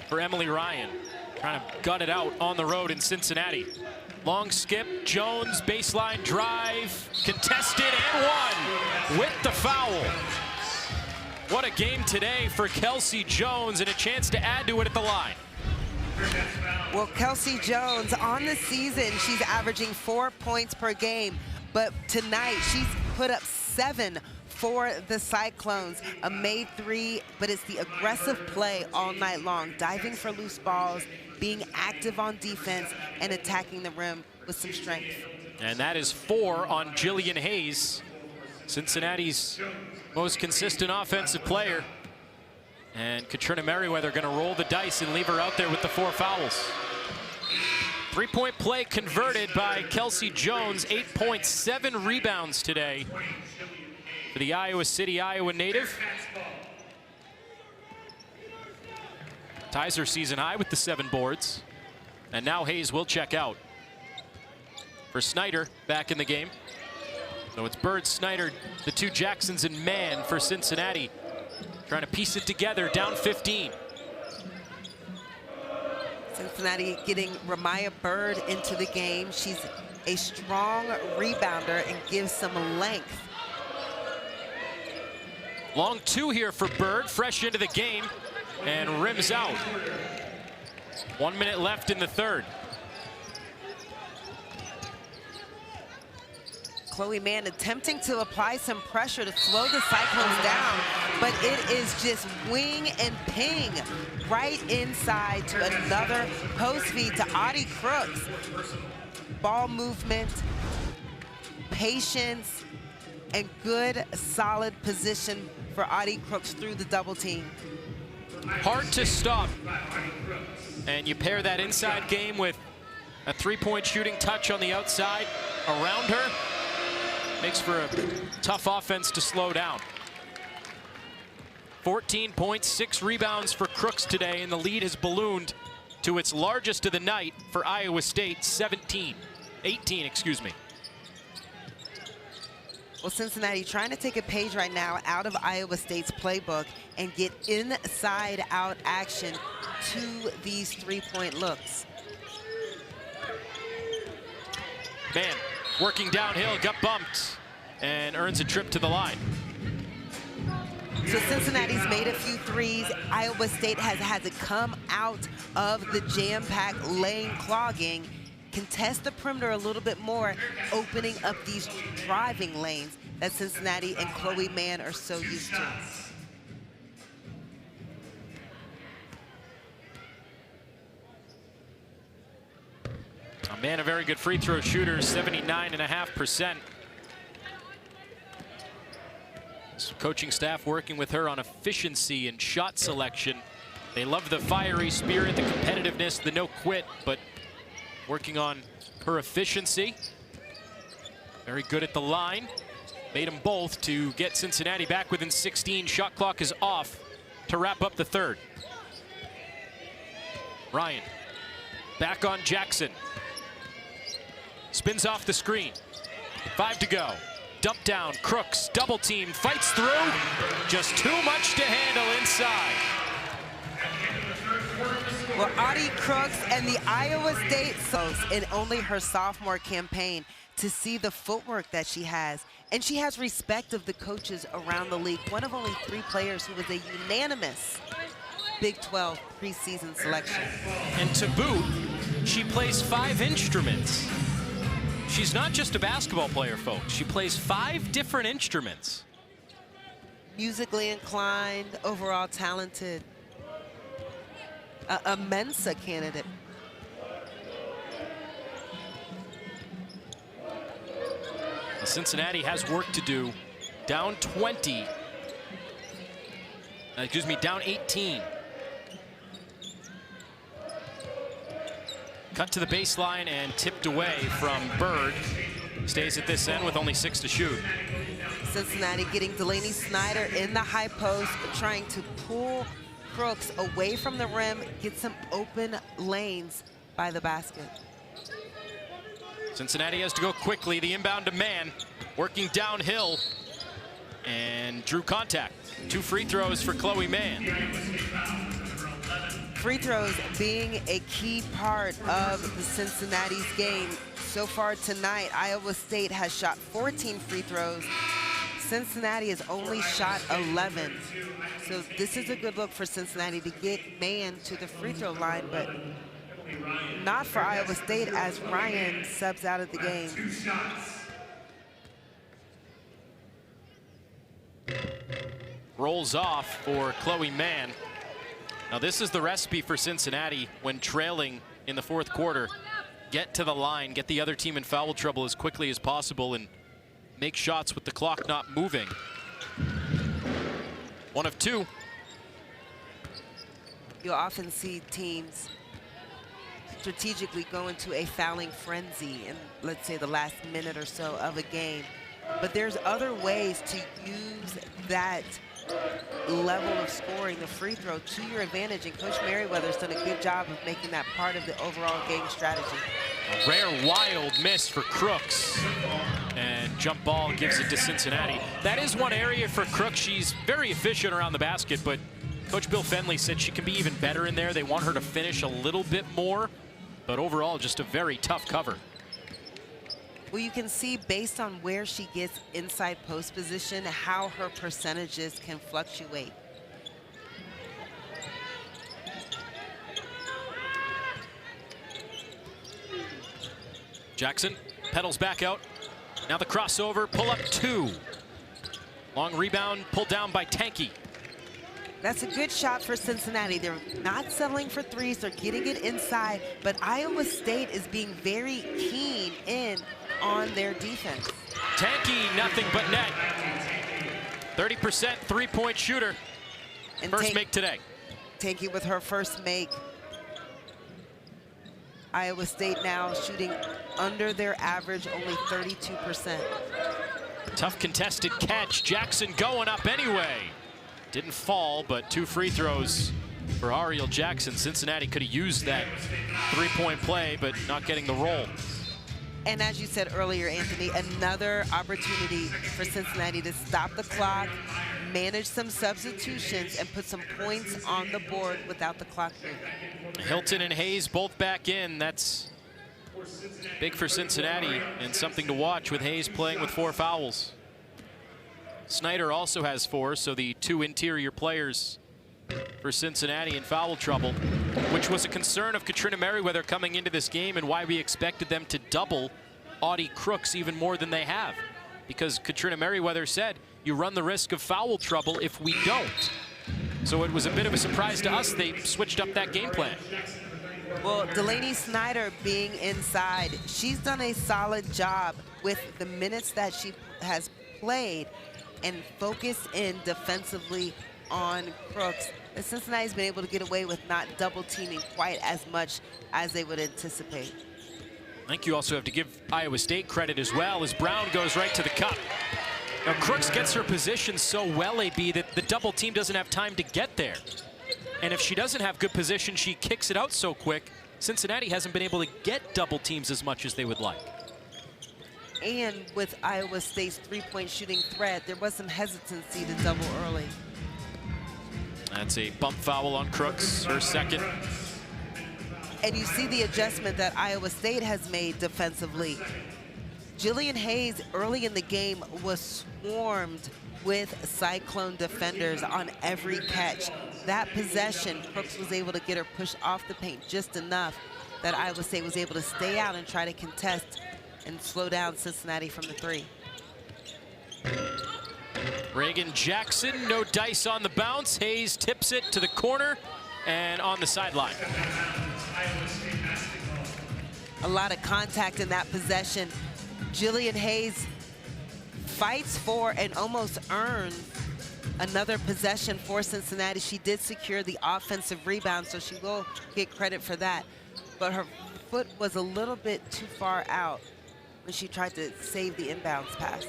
for Emily Ryan. Trying to gut it out on the road in Cincinnati. Long skip, Jones, baseline drive, contested and won with the foul. What a game today for Kelsey Jones, and a chance to add to it at the line. Well, Kelsey Jones on the season, she's averaging 4 points per game, but tonight she's put up 7 for the Cyclones. A made 3, but it's the aggressive play all night long, diving for loose balls, being active on defense, and attacking the rim with some strength. And that is 4 on Jillian Hayes, Cincinnati's most consistent offensive player. And Katrina Merriweather going to roll the dice and leave her out there with the 4 fouls. 3-point play converted by Kelsey Jones. 8 points, 7 rebounds today for the Iowa City, Iowa native. Ties her season high with the 7 boards. And now Hayes will check out. For Snyder back in the game. So it's Bird, Snyder, the 2 Jacksons, and Mann for Cincinnati. Trying to piece it together, down 15. Cincinnati getting Ramaya Bird into the game. She's a strong rebounder and gives some length. Long 2 here for Bird, fresh into the game, and rims out. 1 minute left in the 3rd. Chloe Mann attempting to apply some pressure to slow the Cyclones down, but it is just wing and ping right inside to another post feed to Audie Crooks. Ball movement, patience, and good solid position for Audie Crooks through the double team. Hard to stop. And you pair that inside game with a 3-point shooting touch on the outside around her. Makes for a tough offense to slow down. 14 points, 6 rebounds for Crooks today, and the lead has ballooned to its largest of the night for Iowa State, 18, excuse me. Well, Cincinnati trying to take a page right now out of Iowa State's playbook and get inside out action to these 3-point looks. Man, working downhill, got bumped, and earns a trip to the line. So Cincinnati's made a few threes. Iowa State has had to come out of the jam-packed lane clogging, contest the perimeter a little bit more, opening up these driving lanes that Cincinnati and Chloe Mann are so used to. Mann, a very good free throw shooter, 79.5%. Coaching staff working with her on efficiency and shot selection. They love the fiery spirit, the competitiveness, the no quit, but working on her efficiency. Very good at the line. Made them both to get Cincinnati back within 16. Shot clock is off to wrap up the third. Ryan back on Jackson. Spins off the screen. 5 to go. Dump down, Crooks, double team, fights through. Just too much to handle inside. Well, Audie Crooks and the Iowa State Cyclones in only her sophomore campaign to see the footwork that she has. And she has respect of the coaches around the league. One of only 3 players who was a unanimous Big 12 preseason selection. And to boot, she plays 5 instruments. She's not just a basketball player, folks. She plays 5 different instruments. Musically inclined, overall talented. A Mensa candidate. Cincinnati has work to do. Down 20. Down 18. Cut to the baseline and tipped away from Bird. Stays at this end with only 6 to shoot. Cincinnati getting Delaney Snyder in the high post, trying to pull Crooks away from the rim, get some open lanes by the basket. Cincinnati has to go quickly. The inbound to Mann, working downhill, and drew contact. 2 free throws for Chloe Mann. Free throws being a key part of the Cincinnati's game. So far tonight, Iowa State has shot 14 free throws. Cincinnati has only shot 11. So this is a good look for Cincinnati to get Mann to the free throw line, but not for Iowa State as Ryan subs out of the game. Rolls off for Chloe Mann. Now this is the recipe for Cincinnati when trailing in the 4th quarter. Get to the line, get the other team in foul trouble as quickly as possible, and make shots with the clock not moving. 1 of 2. You'll often see teams strategically go into a fouling frenzy in, let's say, the last minute or so of a game. But there's other ways to use that level of scoring, the free throw, to your advantage, and Coach Merriweather's done a good job of making that part of the overall game strategy. A rare wild miss for Crooks, and jump ball gives it to Cincinnati. That is one area for Crooks. She's very efficient around the basket, but Coach Bill Fenley said she can be even better in there. They want her to finish a little bit more, but overall just a very tough cover. Well, you can see based on where she gets inside post position, how her percentages can fluctuate. Jackson pedals back out. Now the crossover, pull up 2. Long rebound, pulled down by Tanky. That's a good shot for Cincinnati. They're not settling for threes. They're getting it inside, but Iowa State is being very keen in on their defense. Tanky, nothing but net. 30% three-point shooter. And First make today. Tanky with her first make. Iowa State now shooting under their average, only 32%. Tough contested catch. Jackson going up anyway. Didn't fall, but 2 free throws for Ariel Jackson. Cincinnati could have used that 3-point play, but not getting the roll. And as you said earlier, Anthony, another opportunity for Cincinnati to stop the clock, manage some substitutions, and put some points on the board without the clock moving. Hilton and Hayes both back in. That's big for Cincinnati and something to watch with Hayes playing with 4 fouls. Snyder also has 4, so the 2 interior players for Cincinnati in foul trouble, which was a concern of Katrina Merriweather coming into this game and why we expected them to double Audie Crooks even more than they have. Because Katrina Merriweather said, you run the risk of foul trouble if we don't. So it was a bit of a surprise to us they switched up that game plan. Well, Delaney Snyder being inside, she's done a solid job with the minutes that she has played and focus in defensively on Crooks. And Cincinnati's been able to get away with not double teaming quite as much as they would anticipate. I think you also have to give Iowa State credit as well as Brown goes right to the cup. Now Crooks gets her position so well, AB, that the double team doesn't have time to get there. And if she doesn't have good position, she kicks it out so quick. Cincinnati hasn't been able to get double teams as much as they would like. And with Iowa State's three-point shooting threat, there was some hesitancy to double early. That's a bump foul on Crooks, her second. And you see the adjustment that Iowa State has made defensively. Jillian Hayes early in the game was swarmed with Cyclone defenders on every catch. That possession, Crooks was able to get her pushed off the paint just enough that Iowa State was able to stay out and try to contest and slow down Cincinnati from the 3. Reagan Jackson, no dice on the bounce. Hayes tips it to the corner and on the sideline. A lot of contact in that possession. Jillian Hayes fights for and almost earns another possession for Cincinnati. She did secure the offensive rebound, so she will get credit for that. But her foot was a little bit too far out when she tried to save the inbounds pass.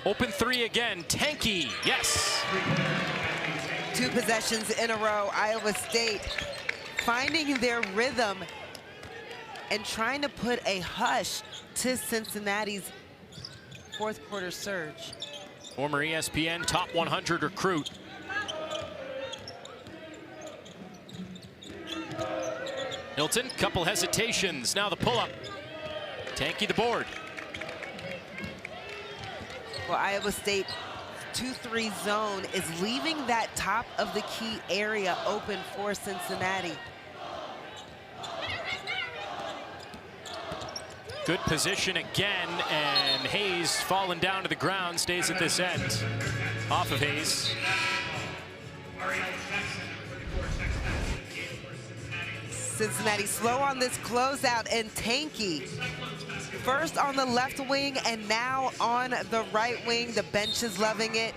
Open 3 again, Tanky, yes. 2 possessions in a row. Iowa State finding their rhythm and trying to put a hush to Cincinnati's fourth quarter surge. Former ESPN top 100 recruit. Hilton, couple hesitations, now the pull-up. Tanky the board. Well, Iowa State 2-3 zone is leaving that top of the key area open for Cincinnati. Good position again, and Hayes falling down to the ground, stays at this end. Off of Hayes. Cincinnati slow on this closeout, and Tanky first on the left wing and now on the right wing. The bench is loving it.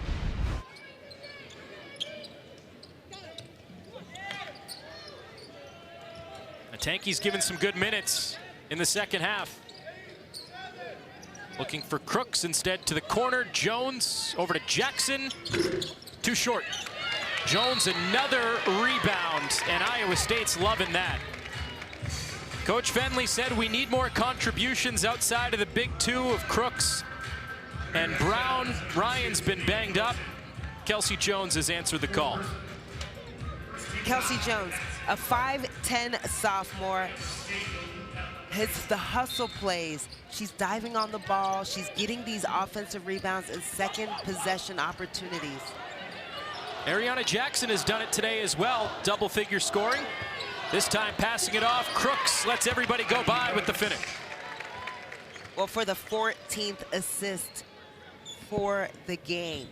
Tanky's given some good minutes in the second half. Looking for Crooks instead to the corner. Jones over to Jackson. Too short. Jones another rebound, and Iowa State's loving that. Coach Fenley said we need more contributions outside of the big 2 of Crooks and Brown. Ryan's been banged up. Kelsey Jones has answered the call. Kelsey Jones, a 5'10" sophomore. It's the hustle plays. She's diving on the ball. She's getting these offensive rebounds and second possession opportunities. Ariana Jackson has done it today as well. Double-figure scoring. This time passing it off. Crooks lets everybody go by with the finish. Well, for the 14th assist for the game.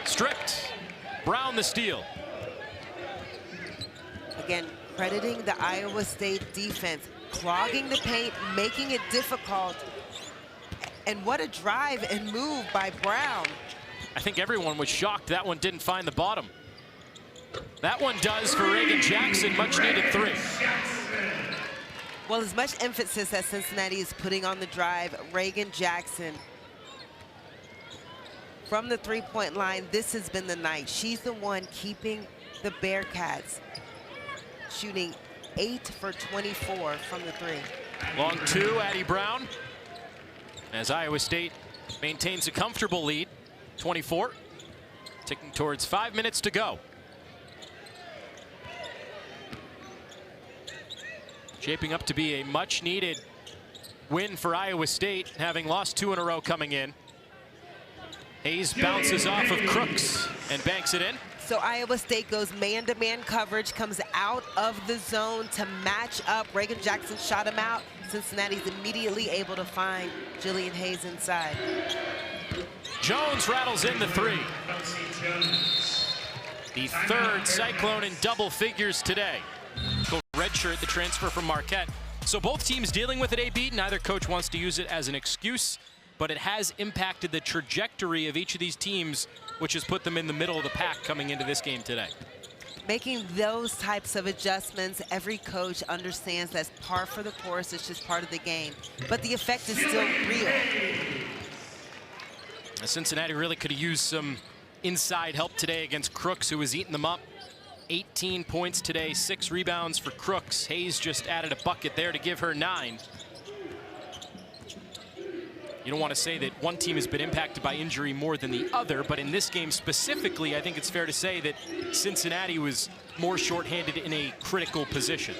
Stripped. Brown the steal. Again, crediting the Iowa State defense, clogging the paint, making it difficult. And what a drive and move by Brown. I think everyone was shocked that one didn't find the bottom. That one does for Reagan Jackson, much needed 3. Well, as much emphasis as Cincinnati is putting on the drive, Reagan Jackson from the 3-point line, this has been the night. She's the one keeping the Bearcats shooting 8 for 24 from the 3. Long 2, Addie Brown. As Iowa State maintains a comfortable lead, 24. Ticking towards 5 minutes to go. Shaping up to be a much-needed win for Iowa State, having lost 2 in a row coming in. Hayes bounces off of Crooks and banks it in. So Iowa State goes man-to-man coverage, comes out of the zone to match up. Reagan Jackson shot him out. Cincinnati's immediately able to find Jillian Hayes inside. Jones rattles in the 3. The 3rd Cyclone in double figures today. Redshirt, the transfer from Marquette. So both teams dealing with it, AB. Neither coach wants to use it as an excuse, but it has impacted the trajectory of each of these teams, which has put them in the middle of the pack coming into this game today. Making those types of adjustments, every coach understands that's par for the course. It's just part of the game. But the effect is still real. Cincinnati really could have used some inside help today against Crooks, who was eating them up. 18 points today, 6 rebounds for Crooks. Hayes just added a bucket there to give her 9. You don't want to say that one team has been impacted by injury more than the other, but in this game specifically, I think it's fair to say that Cincinnati was more shorthanded in a critical position.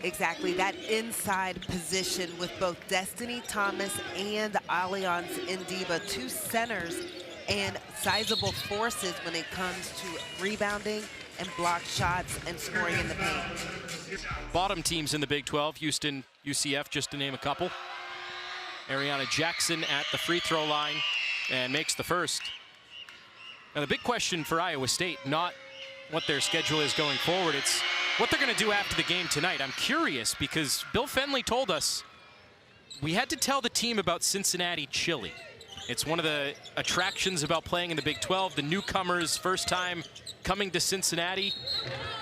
Exactly, that inside position with both Destiny Thomas and Allianz Ndiba, 2 centers and sizable forces when it comes to rebounding and block shots and scoring in the paint. Bottom teams in the Big 12, Houston, UCF, just to name a couple. Ariana Jackson at the free throw line and makes the first. Now the big question for Iowa State, not what their schedule is going forward, it's what they're going to do after the game tonight. I'm curious because Bill Fenley told us we had to tell the team about Cincinnati chili. It's one of the attractions about playing in the Big 12, the newcomers, first time coming to Cincinnati,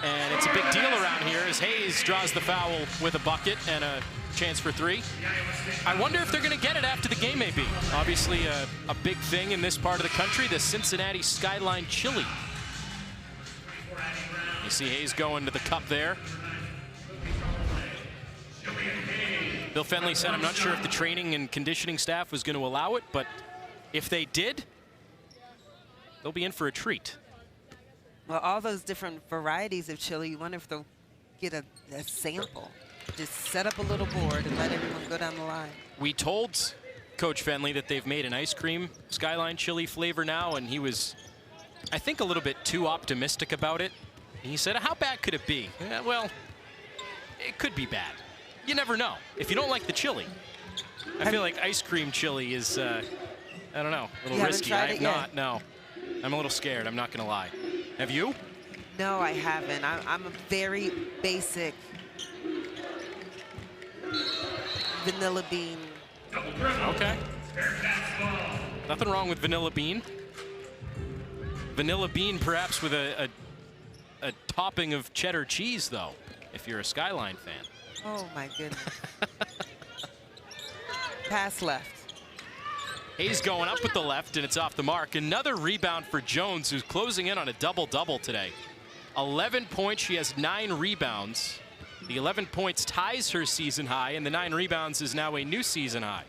and it's a big deal around here as Hayes draws the foul with a bucket and a chance for 3. I wonder if they're going to get it after the game, maybe. Obviously a big thing in this part of the country, the Cincinnati Skyline Chili. You see Hayes going to the cup there. Bill Fenley said, I'm not sure if the training and conditioning staff was going to allow it, but if they did, they'll be in for a treat. Well, all those different varieties of chili, you wonder if they'll get a sample. Just set up a little board and let everyone go down the line. We told Coach Fenley that they've made an ice cream Skyline chili flavor now, and he was, I think, a little bit too optimistic about it. And he said, how bad could it be? Yeah, well, it could be bad. You never know. If you don't like the chili. I feel like ice cream chili is, I don't know, a little risky. I have not, no. I'm a little scared, I'm not going to lie. Have you? No, I haven't. I'm a very basic vanilla bean. Okay. Nothing wrong with vanilla bean. Vanilla bean perhaps with a topping of cheddar cheese, though, if you're a Skyline fan. Oh, my goodness. Pass left. Hayes going up with the left, and it's off the mark. Another rebound for Jones, who's closing in on a double-double today. 11 points, she has 9 rebounds. The 11 points ties her season high, and the 9 rebounds is now a new season high.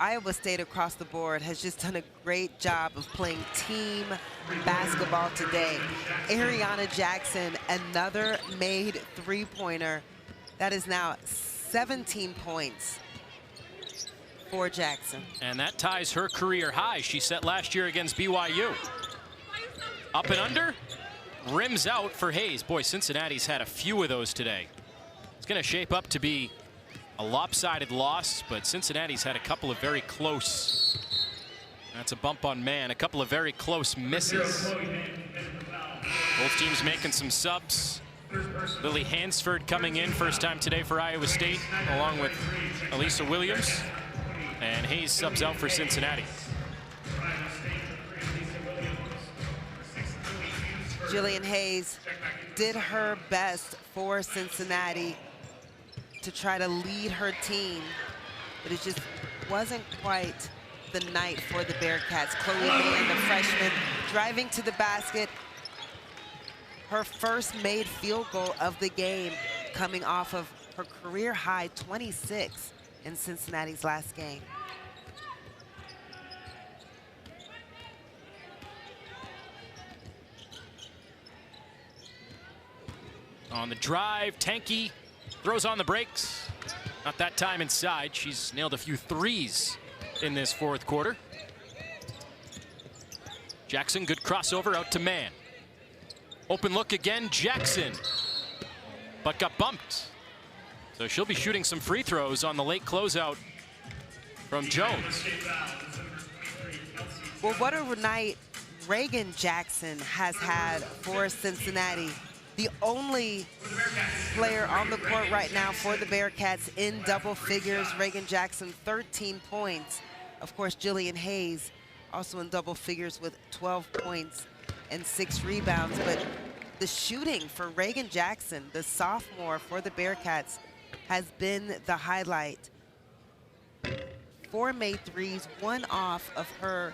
Iowa State across the board has just done a great job of playing team basketball today. Ariana Jackson, another made 3-pointer. That is now 17 points for Jackson. And that ties her career high she set last year against BYU. Up and under, rims out for Hayes. Boy, Cincinnati's had a few of those today. It's going to shape up to be a lopsided loss, but Cincinnati's had a couple of very close. That's a bump on man. A couple of very close misses. Both teams making some subs. Lily Hansford coming in first time today for Iowa State, along with Elisa Williams. And Hayes subs out for Cincinnati. Jillian Hayes did her best for Cincinnati to try to lead her team, but it just wasn't quite the night for the Bearcats. Chloe Mann, the freshman, driving to the basket. Her first made field goal of the game, coming off of her career high 26 in Cincinnati's last game. On the drive, Tanky throws on the brakes. Not that time inside. She's nailed a few threes in this fourth quarter. Jackson, good crossover out to Mann. Open look again, Jackson, but got bumped. So she'll be shooting some free throws on the late closeout from Jones. Well, what a night Reagan Jackson has had for Cincinnati. The only player on the court right now for the Bearcats in double figures. Reagan Jackson, 13 points. Of course, Jillian Hayes also in double figures with 12 points and 6 rebounds. But the shooting for Reagan Jackson, the sophomore for the Bearcats, has been the highlight. 4 made threes, 1 off of her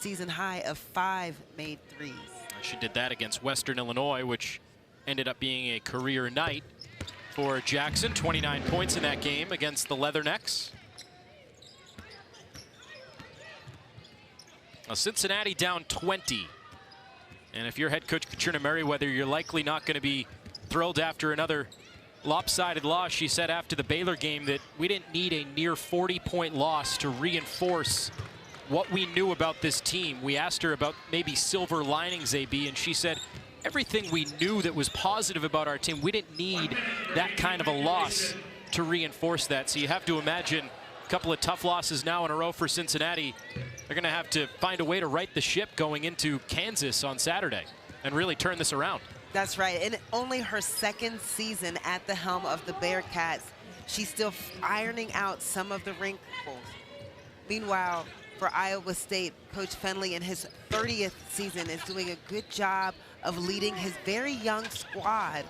season high of 5 made threes. She did that against Western Illinois, which ended up being a career night for Jackson. 29 points in that game against the Leathernecks. Now Cincinnati down 20. And if you're head coach Katrina Merriweather, you're likely not going to be thrilled after another lopsided loss. She said after the Baylor game that we didn't need a near 40-point loss to reinforce what we knew about this team. We asked her about maybe silver linings, AB, and she said everything we knew that was positive about our team, we didn't need that kind of a loss to reinforce that. So you have to imagine a couple of tough losses now in a row for Cincinnati. They're going to have to find a way to right the ship going into Kansas on Saturday and really turn this around. That's right, and only her second season at the helm of the Bearcats. She's still ironing out some of the wrinkles. Meanwhile, for Iowa State, Coach Fenley in his 30th season is doing a good job of leading his very young squad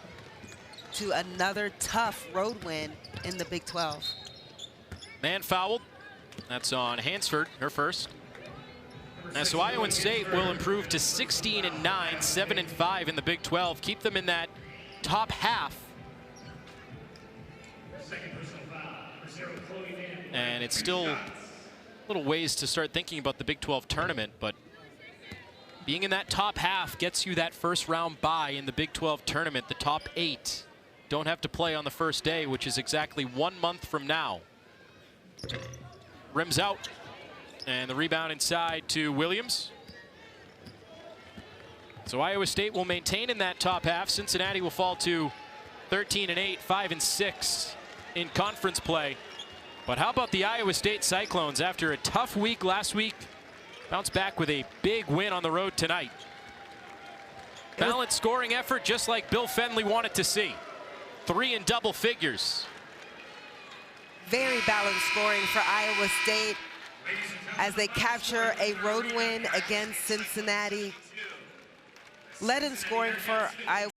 to another tough road win in the Big 12. Man fouled. That's on Hansford, her first. And so Iowa State will improve to 16-9, 7-5 in the Big 12. Keep them in that top half. And it's still little ways to start thinking about the Big 12 tournament, but being in that top half gets you that first round bye in the Big 12 tournament. The top 8 don't have to play on the first day, which is exactly 1 month from now. Rims out, and the rebound inside to Williams. So Iowa State will maintain in that top half. Cincinnati will fall to 13-8, 5-6 in conference play. But how about the Iowa State Cyclones? After a tough week last week, bounce back with a big win on the road tonight. Balanced scoring effort, just like Bill Fenley wanted to see. 3 in double figures. Very balanced scoring for Iowa State as they capture a road win against Cincinnati. Led in scoring for Iowa